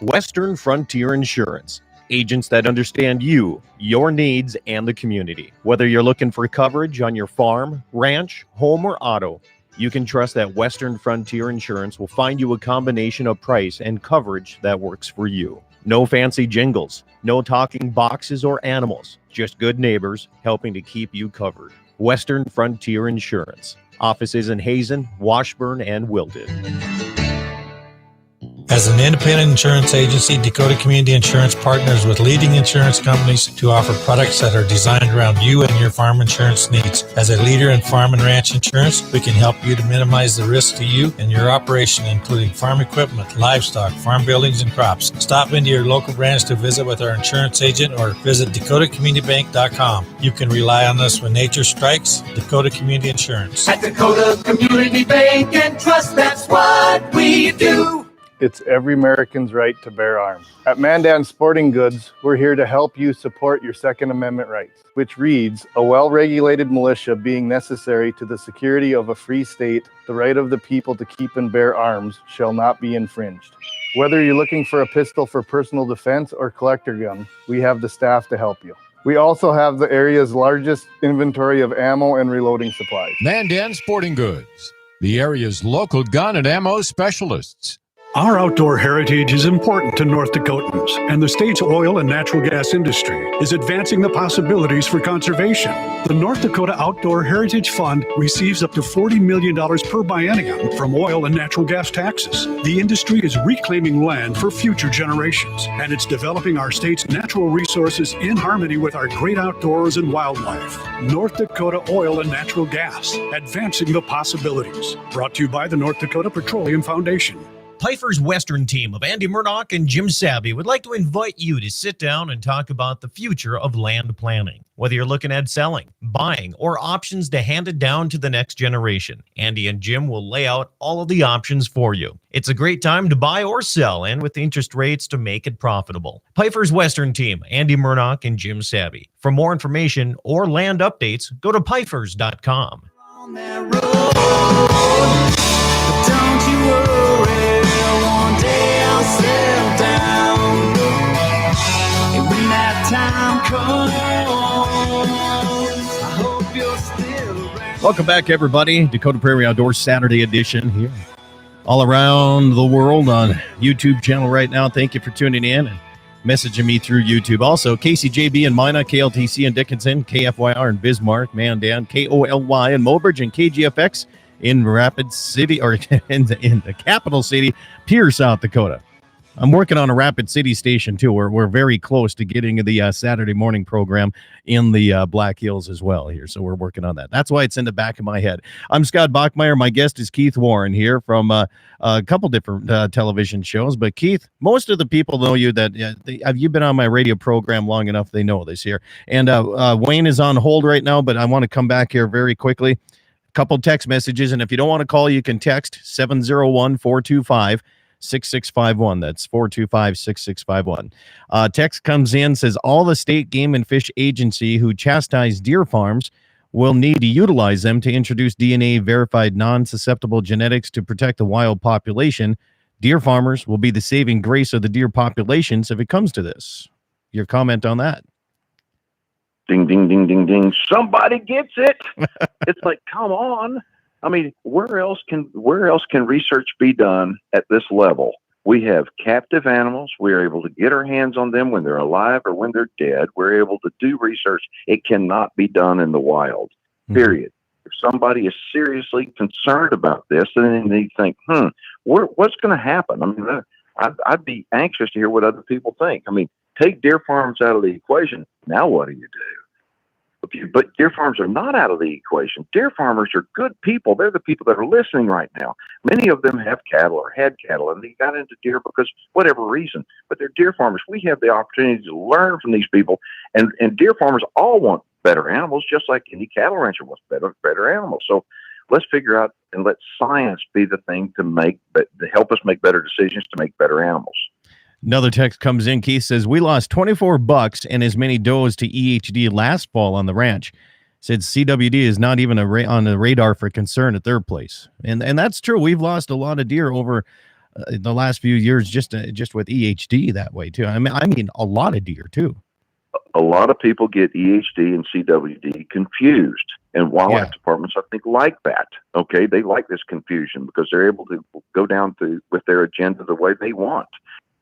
Western Frontier Insurance. Agents that understand you, your needs, and the community. Whether you're looking for coverage on your farm, ranch, home, or auto, you can trust that Western Frontier Insurance will find you a combination of price and coverage that works for you. No fancy jingles, no talking boxes or animals, just good neighbors helping to keep you covered. Western Frontier Insurance. Offices in Hazen, Washburn, and Wilton. As an independent insurance agency, Dakota Community Insurance partners with leading insurance companies to offer products that are designed around you and your farm insurance needs. As a leader in farm and ranch insurance, we can help you to minimize the risk to you and your operation, including farm equipment, livestock, farm buildings, and crops. Stop into your local branch to visit with our insurance agent or visit dakotacommunitybank.com. You can rely on us when nature strikes. Dakota Community Insurance. At Dakota Community Bank and Trust, that's what we do. It's every American's right to bear arms. At Mandan Sporting Goods, we're here to help you support your Second Amendment rights, which reads, a well-regulated militia being necessary to the security of a free state, the right of the people to keep and bear arms shall not be infringed. Whether you're looking for a pistol for personal defense or collector gun, we have the staff to help you. We also have the area's largest inventory of ammo and reloading supplies. Mandan Sporting Goods, the area's local gun and ammo specialists. Our outdoor heritage is important to North Dakotans, and the state's oil and natural gas industry is advancing the possibilities for conservation. The North Dakota Outdoor Heritage Fund receives up to $40 million per biennium from oil and natural gas taxes. The industry is reclaiming land for future generations, and it's developing our state's natural resources in harmony with our great outdoors and wildlife. North Dakota Oil and Natural Gas, advancing the possibilities. Brought to you by the North Dakota Petroleum Foundation. Piper's Western team of Andy Murdoch and Jim Savvy would like to invite you to sit down and talk about the future of land planning. Whether you're looking at selling, buying, or options to hand it down to the next generation, Andy and Jim will lay out all of the options for you. It's a great time to buy or sell, and with interest rates to make it profitable. Piper's Western team, Andy Murdoch and Jim Savvy. For more information or land updates, go to pifers.com. On that road, but don't you worry, one day I'll settle down. And when that time comes, I hope you're still around. Welcome back, everybody. Dakota Prairie Outdoors Saturday edition here. All around the world on YouTube channel right now. Thank you for tuning in and messaging me through YouTube. Also, KCJB in Mina, KLTC in Dickinson, KFYR in Bismarck, Mandan, KOLY in Mobridge, and KGFX in Rapid City, or in the capital city, Pierre, South Dakota. I'm working on a Rapid City station, too. We're very close to getting the Saturday morning program in the Black Hills as well here, so we're working on that. That's why it's in the back of my head. I'm Scott Bachmeyer. My guest is Keith Warren here from a couple different television shows. But, Keith, most of the people know you that you've been on my radio program long enough. They know this here. And Wayne is on hold right now, but I want to come back here very quickly. Couple text messages, and if you don't want to call, you can text 701-425-6651. That's 425-6651. Text comes in, says all the state game and fish agency who chastise deer farms will need to utilize them to introduce DNA verified non-susceptible genetics to protect the wild population. Deer farmers will be the saving grace of the deer populations if it comes to this. Your comment on that? Ding, ding, ding, ding, ding. Somebody gets it. It's like, come on. I mean, where else can research be done at this level? We have captive animals. We're able to get our hands on them when they're alive or when they're dead. We're able to do research. It cannot be done in the wild, period. If somebody is seriously concerned about this, then they think, what's going to happen? I mean, I'd be anxious to hear what other people think. I mean, take deer farms out of the equation. Now what do you do? But deer farms are not out of the equation. Deer farmers are good people. They're the people that are listening right now. Many of them have cattle or had cattle, and they got into deer because whatever reason. But they're deer farmers. We have the opportunity to learn from these people, and deer farmers all want better animals, just like any cattle rancher wants better animals. So let's figure out and let science be the thing to help us make better decisions to make better animals. Another text comes in. Keith says, we lost 24 bucks and as many does to EHD last fall on the ranch. Said CWD is not even on the radar for concern at their place. And that's true. We've lost a lot of deer over the last few years just with EHD that way, too. I mean, a lot of deer, too. A lot of people get EHD and CWD confused. And wildlife departments, I think, like that. Okay, they like this confusion because they're able to go down with their agenda the way they want.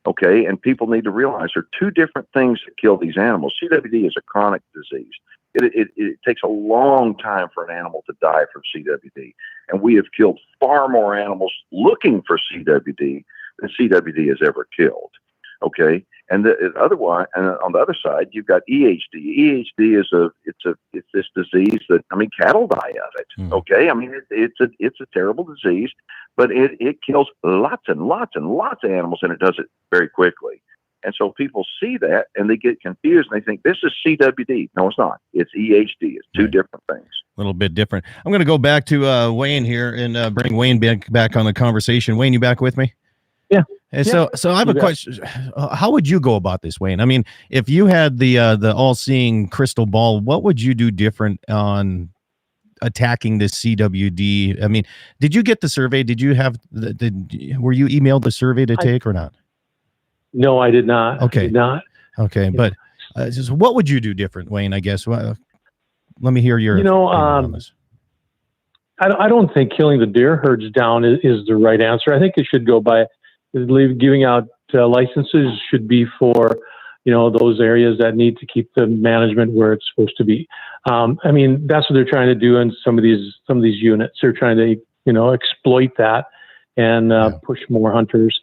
Okay, and people need to realize there are two different things that kill these animals. CWD is a chronic disease. It takes a long time for an animal to die from CWD, and we have killed far more animals looking for CWD than CWD has ever killed. Okay, and otherwise, and on the other side, you've got EHD. EHD is it's this disease that cattle die of it. Okay, I mean it's a terrible disease, but it kills lots and lots and lots of animals, and it does it very quickly. And so people see that and they get confused and they think this is CWD. No, it's not. It's EHD. It's two different things. A little bit different. I'm going to go back to Wayne here and bring Wayne back on the conversation. Wayne, you back with me? Yeah. And so I have a question. How would you go about this, Wayne? I mean, if you had the all-seeing crystal ball, what would you do different on attacking this CWD? I mean, did you get the survey? Did you have were you emailed the survey to take or not? No, I did not. Okay. I did not. Okay, but just what would you do different, Wayne? I guess. Well, let me hear your. You know, on this. I don't think killing the deer herds down is the right answer. I think it should go by giving out licenses should be for, those areas that need to keep the management where it's supposed to be. I mean, that's what they're trying to do in some of these units. They're trying to, exploit that and push more hunters.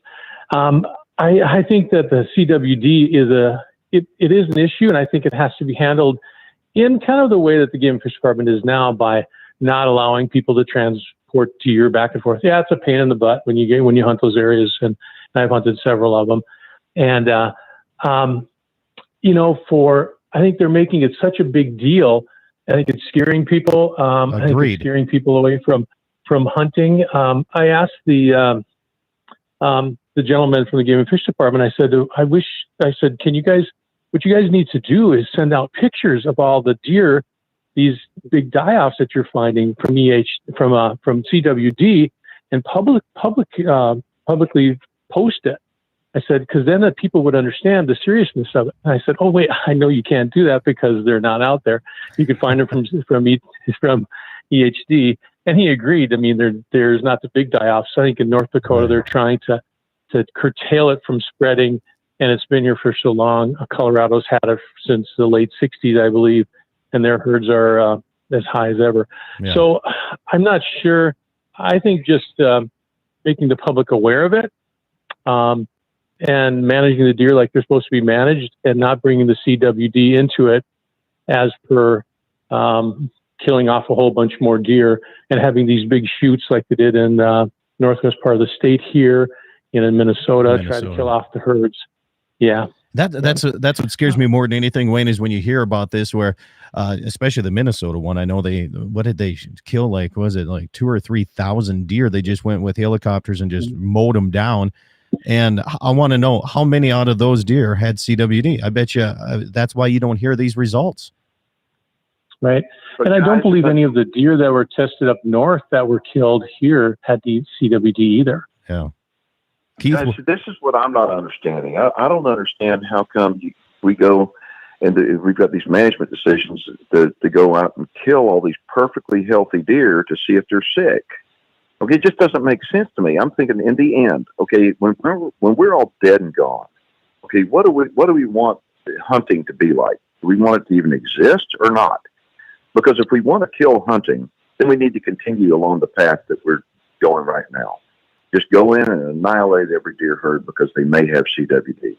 I think that the CWD it is an issue, and I think it has to be handled in kind of the way that the Game and Fish Department is now, by not allowing people to transport deer back and forth. Yeah, it's a pain in the butt when you hunt those areas, and I've hunted several of them. And I think they're making it such a big deal. I think it's scaring people. I think it's scaring people away from hunting. I asked the gentleman from the Game and Fish Department, I said, what you guys need to do is send out pictures of all the deer, these big die-offs that you're finding from from CWD, and publicly post it. I said, because then the people would understand the seriousness of it. And I said, oh wait, I know you can't do that because they're not out there. You can find them from EHD, and he agreed. I mean, there's not the big die-offs. I think in North Dakota they're trying to curtail it from spreading, and it's been here for so long. Colorado's had it since the late 60s, I believe, and their herds are as high as ever. Yeah. So I'm not sure. I think just making the public aware of it, and managing the deer like they're supposed to be managed, and not bringing the CWD into it as per killing off a whole bunch more deer and having these big shoots like they did in northwest part of the state here and in Minnesota, try to kill off the herds. Yeah. That's what scares me more than anything, Wayne, is when you hear about this, where especially the Minnesota one. I know what did they kill? Like, was it like 2,000 or 3,000 deer? They just went with helicopters and just mowed them down. And I want to know how many out of those deer had CWD. I bet you that's why you don't hear these results. Right. And I don't believe any of the deer that were tested up north that were killed here had the CWD either. Yeah. Keith, guys, this is what I'm not understanding. I don't understand how come we go and we've got these management decisions to go out and kill all these perfectly healthy deer to see if they're sick. Okay, it just doesn't make sense to me. I'm thinking in the end, okay, when we're all dead and gone, okay, what do we want hunting to be like? Do we want it to even exist or not? Because if we want to kill hunting, then we need to continue along the path that we're going right now. Just go in and annihilate every deer herd because they may have CWD.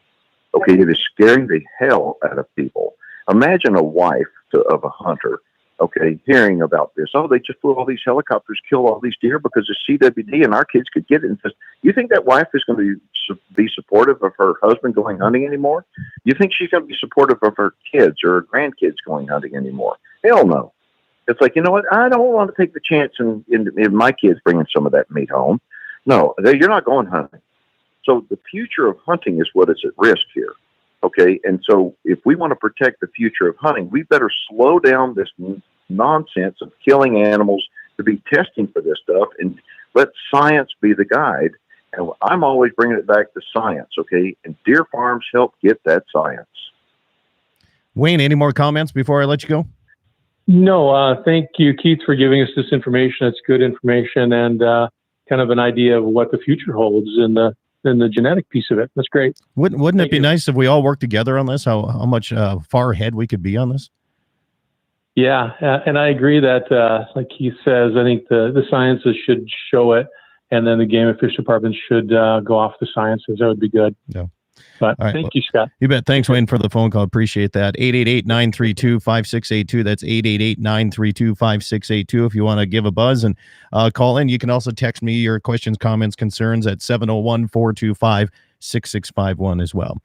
Okay, it is scaring the hell out of people. Imagine a wife of a hunter, okay, hearing about this. Oh, they just flew all these helicopters, kill all these deer because of CWD, and our kids could get it. And says, you think that wife is going to be supportive of her husband going hunting anymore? You think she's going to be supportive of her kids or her grandkids going hunting anymore? Hell no. It's like, you know what? I don't want to take the chance in my kids bringing some of that meat home. No, you're not going hunting. So the future of hunting is what is at risk here. Okay. And so if we want to protect the future of hunting, we better slow down this nonsense of killing animals to be testing for this stuff and let science be the guide. And I'm always bringing it back to science. Okay. And deer farms help get that science. Wayne, any more comments before I let you go? No, thank you, Keith, for giving us this information. It's good information and kind of an idea of what the future holds in the genetic piece of it. That's great. Wouldn't it be nice if we all worked together on this? How much far ahead we could be on this? Yeah, and I agree that, like Keith says, I think the sciences should show it, and then the Game and Fish Department should go off the sciences. That would be good. Yeah. But thank you, Scott. You bet. Thanks, Wayne, for the phone call. Appreciate that. 888-932-5682. That's 888-932-5682. If you want to give a buzz and call in, you can also text me your questions, comments, concerns at 701-425-6651 as well.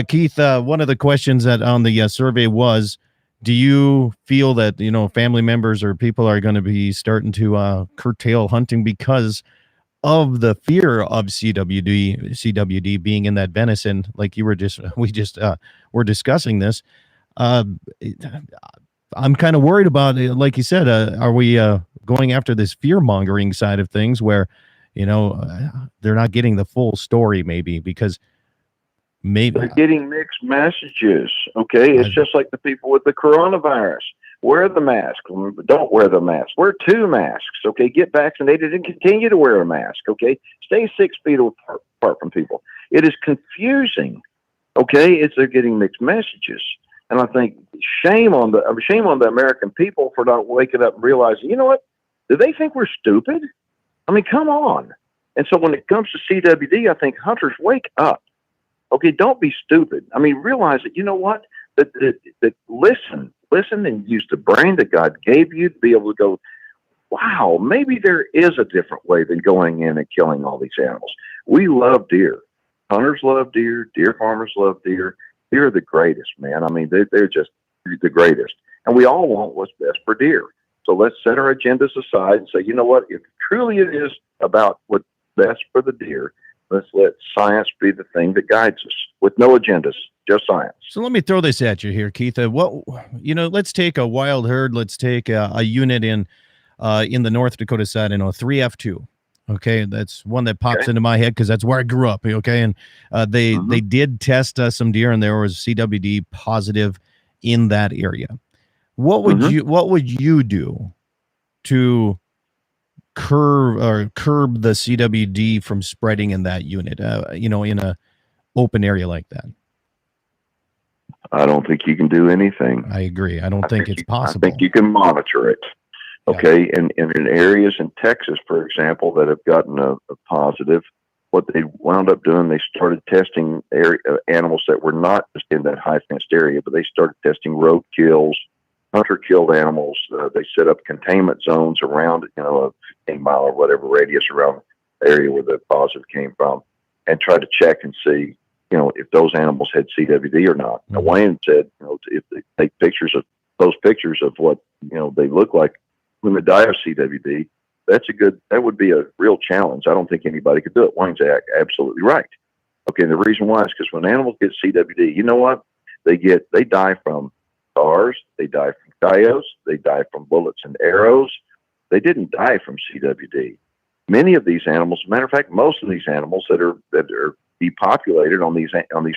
Keith, one of the questions that on the survey was, do you feel that, family members or people are going to be starting to curtail hunting because of the fear of CWD being in that venison, like we were discussing this. I'm kind of worried about it. Like you said, are we going after this fear mongering side of things where, they're not getting the full story maybe because maybe they're getting mixed messages. Okay. It's just like the people with the coronavirus. Wear the mask. Don't wear the mask. Wear 2 masks. Okay, get vaccinated and continue to wear a mask. Okay, stay 6 feet apart from people. It is confusing. Okay, they're getting mixed messages, and I think shame on the American people for not waking up and realizing, you know what? Do they think we're stupid? I mean, come on. And so when it comes to CWD, I think hunters, wake up. Okay, don't be stupid. I mean, realize that, you know what? That listen and use the brain that God gave you to be able to go, wow, maybe there is a different way than going in and killing all these animals. We love deer. Hunters love deer. Deer farmers love deer. Deer are the greatest, man. I mean, they're just the greatest. And we all want what's best for deer. So let's set our agendas aside and say, you know what? If truly it is about what's best for the deer, let's let science be the thing that guides us with no agendas, just science. So let me throw this at you here, Keith. Let's take a wild herd. Let's take a unit in the North Dakota side, 3F2. Okay, that's one that pops into my head because that's where I grew up. Okay, and they did test some deer, and there was CWD positive in that area. What would you do to curb the CWD from spreading in that unit? In a open area like that. I don't think you can do anything. I agree. I don't think it's possible. I think you can monitor it. Okay, and in areas in Texas, for example, that have gotten a positive, what they wound up doing, they started testing animals that were not just in that high fenced area, but they started testing road kills, hunter killed animals. They set up containment zones around, a 15-mile or whatever radius around the area where the positive came from, and tried to check and see, if those animals had CWD or not. Now, Wayne said, if they take pictures of what, they look like when they die of CWD, that would be a real challenge. I don't think anybody could do it. Wayne's absolutely right. Okay. And the reason why is because when animals get CWD, you know what? They die from SARS, they die from coyotes, they die from bullets and arrows. They didn't die from CWD. Many of these animals, as a matter of fact, most of these animals that are depopulated on these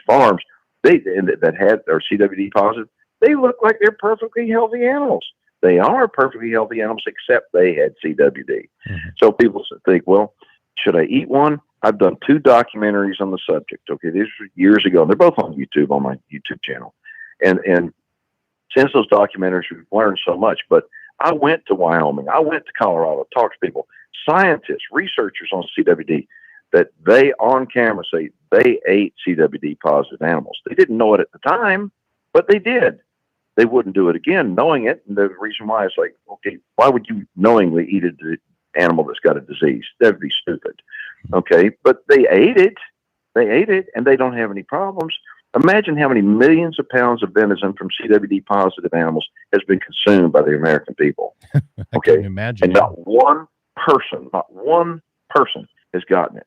farms, that are CWD positive, they look like they're perfectly healthy animals. They are perfectly healthy animals, except they had CWD. So people think, well, should I eat one? I've done 2 documentaries on the subject. Okay, these were years ago. They're both on YouTube, on my YouTube channel. And since those documentaries, we've learned so much. But I went to Wyoming. I went to Colorado, talked to people, scientists, researchers on CWD, that they on camera say they ate CWD positive animals. They didn't know it at the time, but they did. They wouldn't do it again, knowing it. And the reason why is like, okay, why would you knowingly eat an animal that's got a disease? That'd be stupid. Okay, but they ate it. And they don't have any problems. Imagine how many millions of pounds of venison from CWD positive animals has been consumed by the American people. Okay, imagine. And not one person has gotten it.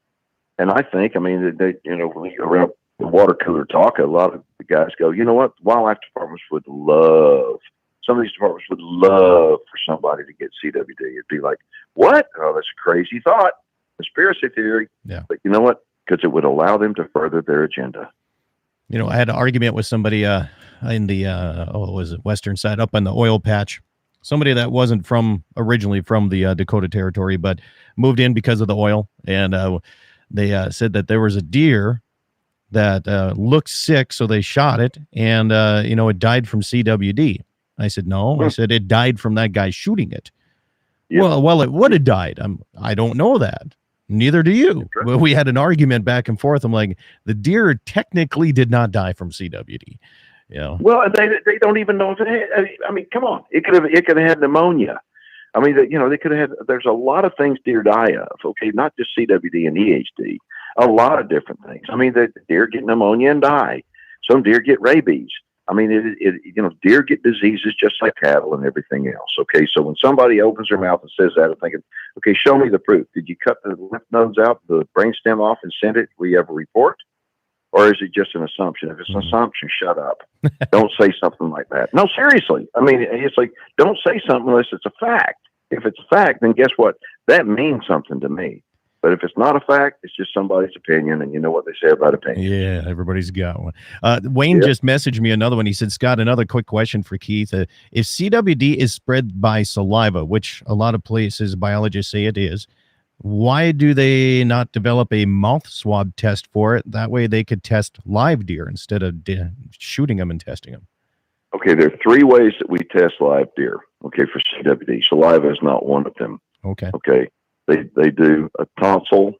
And I think, when you go around the water cooler talk, a lot of the guys go, you know what? Wildlife departments some of these departments would love for somebody to get CWD. It'd be like, what? Oh, that's a crazy thought. Conspiracy theory. Yeah. But you know what? Because it would allow them to further their agenda. I had an argument with somebody in the western side, up on the oil patch. Somebody that wasn't originally from the Dakota Territory, but moved in because of the oil. And they said that there was a deer that looked sick, so they shot it, and it died from CWD. I said, no. I said it died from that guy shooting it. Yep. Well, it would have died. I don't know that. Neither do you. Right. Well, we had an argument back and forth. I'm like, the deer technically did not die from CWD. Well, they don't even know if it had. Come on. It could have had pneumonia. They could have had. There's a lot of things deer die of. Okay, not just CWD and EHD. A lot of different things. The deer get pneumonia and die. Some deer get rabies. Deer get diseases just like cattle and everything else. Okay, so when somebody opens their mouth and says that, I'm thinking, okay, show me the proof. Did you cut the lymph nodes out, the brainstem off, and send it? We have a report, or is it just an assumption? If it's an assumption, shut up. Don't say something like that. No, seriously. It's like, don't say something unless it's a fact. If it's a fact, then guess what? That means something to me. But if it's not a fact, it's just somebody's opinion, and you know what they say about opinion. Yeah, everybody's got one. Wayne just messaged me another one. He said, Scott, another quick question for Keith. If CWD is spread by saliva, which a lot of places biologists say it is, why do they not develop a mouth swab test for it? That way they could test live deer instead of shooting them and testing them. Okay, there are 3 ways that we test live deer, okay, for CWD. Saliva is not one of them. Okay. Okay. They do a tonsil.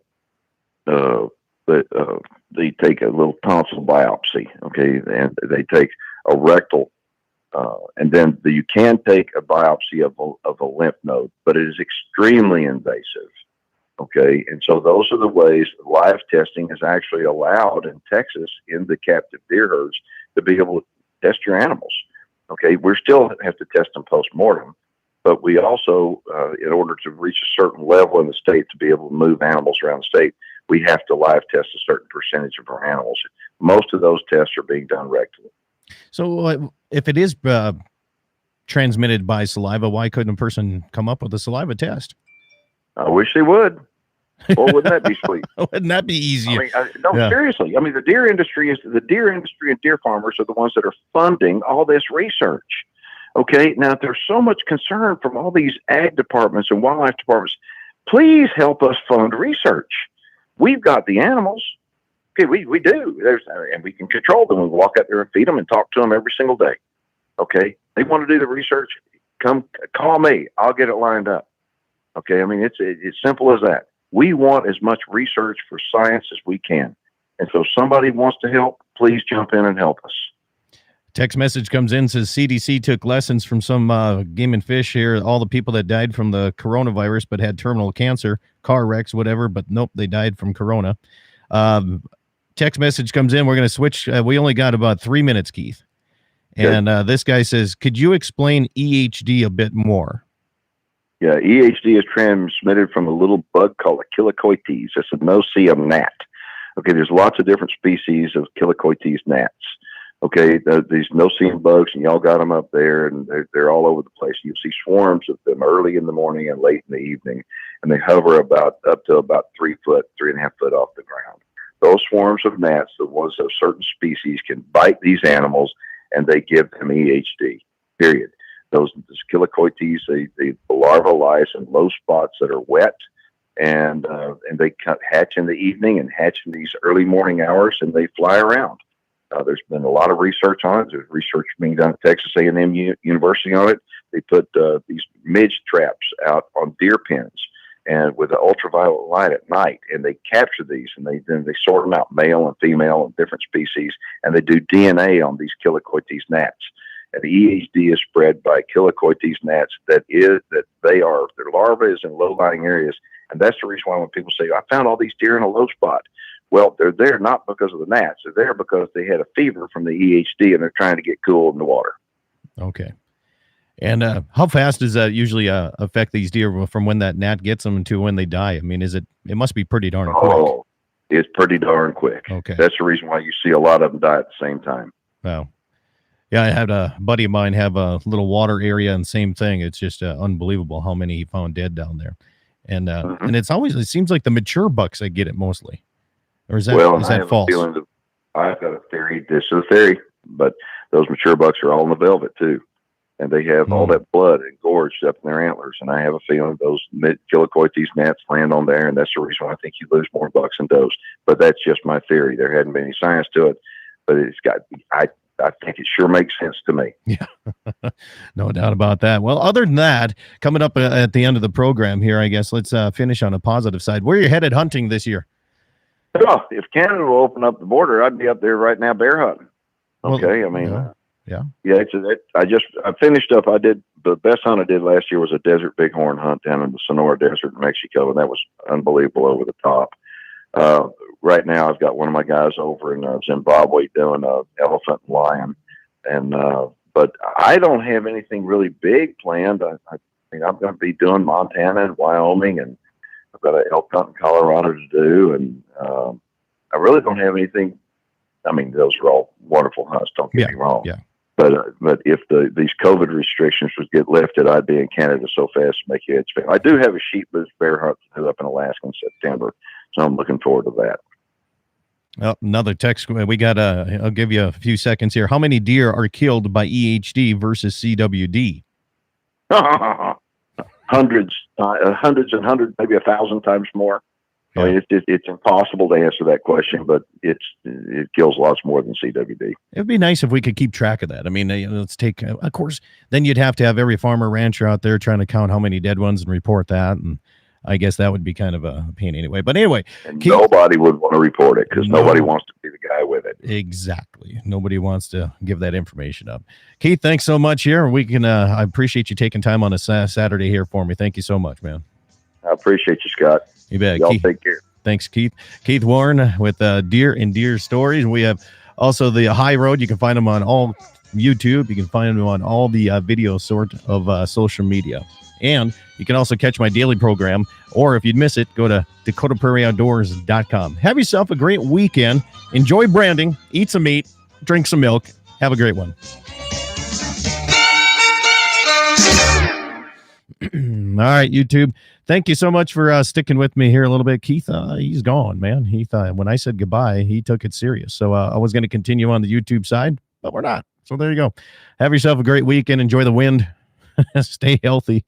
They take a little tonsil biopsy. Okay, and they take a rectal, and then you can take a biopsy of a lymph node, but it is extremely invasive. Okay, and so those are the ways live testing is actually allowed in Texas in the captive deer herds to be able to test your animals. Okay, we still have to test them post-mortem, but we also, in order to reach a certain level in the state to be able to move animals around the state, we have to live test a certain percentage of our animals. Most of those tests are being done rectally. So if it is transmitted by saliva, why couldn't a person come up with a saliva test? I wish they would. Well, wouldn't that be sweet? Wouldn't that be easier? I mean, seriously. I mean, the deer industry and deer farmers are the ones that are funding all this research. Okay, now there's so much concern from all these ag departments and wildlife departments. Please help us fund research. We've got the animals. Okay, we do. And we can control them. We walk out there and feed them and talk to them every single day. Okay, they want to do the research. Come call me. I'll get it lined up. Okay, I mean it's simple as that. We want as much research for science as we can, and so if somebody wants to help, please jump in and help us. Text message comes in, says CDC took lessons from some game and fish here. All the people that died from the coronavirus but had terminal cancer, car wrecks, whatever, but nope, they died from corona. Text message comes in. We're going to switch. We only got about 3 minutes, Keith. And this guy says, could you explain EHD a bit more? Yeah, EHD is transmitted from a little bug called a Chilocoites. It's a no-see-em gnat. Okay, there's lots of different species of Chilocoites gnats. Okay, these no-see-em bugs, and y'all got them up there, and they're all over the place. You'll see swarms of them early in the morning and late in the evening, and they hover up to about 3 foot, 3.5 foot off the ground. Those swarms of gnats, the ones of certain species, can bite these animals, and they give them EHD, period. Those Chilocoites, the larvae lies in low spots that are wet, and they hatch in the evening and hatch in these early morning hours, and they fly around. There's been a lot of research on it. There's research being done at Texas A&M University on it. They put these midge traps out on deer pens and with the ultraviolet light at night, and they capture these, and they sort them out, male and female and different species, and they do DNA on these Chilocoites gnats. And the EHD is spread by Chilocoites gnats. Their larva is in low-lying areas, and that's the reason why when people say, I found all these deer in a low spot. Well, they're there not because of the gnats. They're there because they had a fever from the EHD, and they're trying to get cool in the water. Okay. And how fast does that usually affect these deer from when that gnat gets them to when they die? I mean, it must be pretty darn quick. Oh, it's pretty darn quick. Okay. That's the reason why you see a lot of them die at the same time. Wow. Yeah, I had a buddy of mine have a little water area, and same thing. It's just unbelievable how many he found dead down there. And and it seems like the mature bucks that get it mostly. Or is that false? I've got a theory. This is a theory, but those mature bucks are all in the velvet too. And they have all that blood engorged up in their antlers. And I have a feeling those Chilocoites gnats land on there, and that's the reason why I think you lose more bucks than does. But that's just my theory. There hadn't been any science to it, but I think it sure makes sense to me. Yeah, no doubt about that. Well, other than that, coming up at the end of the program here, I guess let's finish on a positive side. Where are you headed hunting this year? Oh, if Canada will open up the border, I'd be up there right now bear hunting. Okay, well, I mean, yeah. I finished up. I did the best hunt I did last year was a desert bighorn hunt down in the Sonora Desert in Mexico, and that was unbelievable, over the top. Right now, I've got one of my guys over in Zimbabwe doing elephant and lion, but I don't have anything really big planned. I mean, I'm going to be doing Montana and Wyoming, and I've got an elk hunt in Colorado to do, and I really don't have anything. I mean, those are all wonderful hunts. Don't get me wrong. Yeah. But if these COVID restrictions would get lifted, I'd be in Canada so fast to make your head spin. I do have a sheep moose bear hunt up in Alaska in September, so I'm looking forward to that. Oh, another text. We got I'll give you a few seconds here. How many deer are killed by EHD versus CWD? Hundreds and hundreds, maybe 1,000 times more. Yeah. I mean, it's impossible to answer that question, but it kills lots more than CWD. It'd be nice if we could keep track of that. I mean, let's take, of course, then you'd have to have every farmer rancher out there trying to count how many dead ones and report that. And I guess that would be kind of a pain anyway. But anyway, and nobody would want to report it because nobody wants to be the guy with it. Exactly. Nobody wants to give that information up. Keith, thanks so much here. We can, I appreciate you taking time on a Saturday here for me. Thank you so much, man. I appreciate you, Scott. You bet. Y'all Keith, take care. Thanks, Keith. Keith Warren with Deer and Deer Stories. We have also the High Road. You can find them on all YouTube. You can find them on all the video sort of social media. And you can also catch my daily program. Or if you'd miss it, go to DakotaPrairieOutdoors.com. Have yourself a great weekend. Enjoy branding. Eat some meat. Drink some milk. Have a great one. All right, YouTube. Thank you so much for sticking with me here a little bit. Keith, he's gone, man. When I said goodbye, he took it serious. So I was going to continue on the YouTube side, but we're not. So there you go. Have yourself a great weekend. Enjoy the wind. Stay healthy.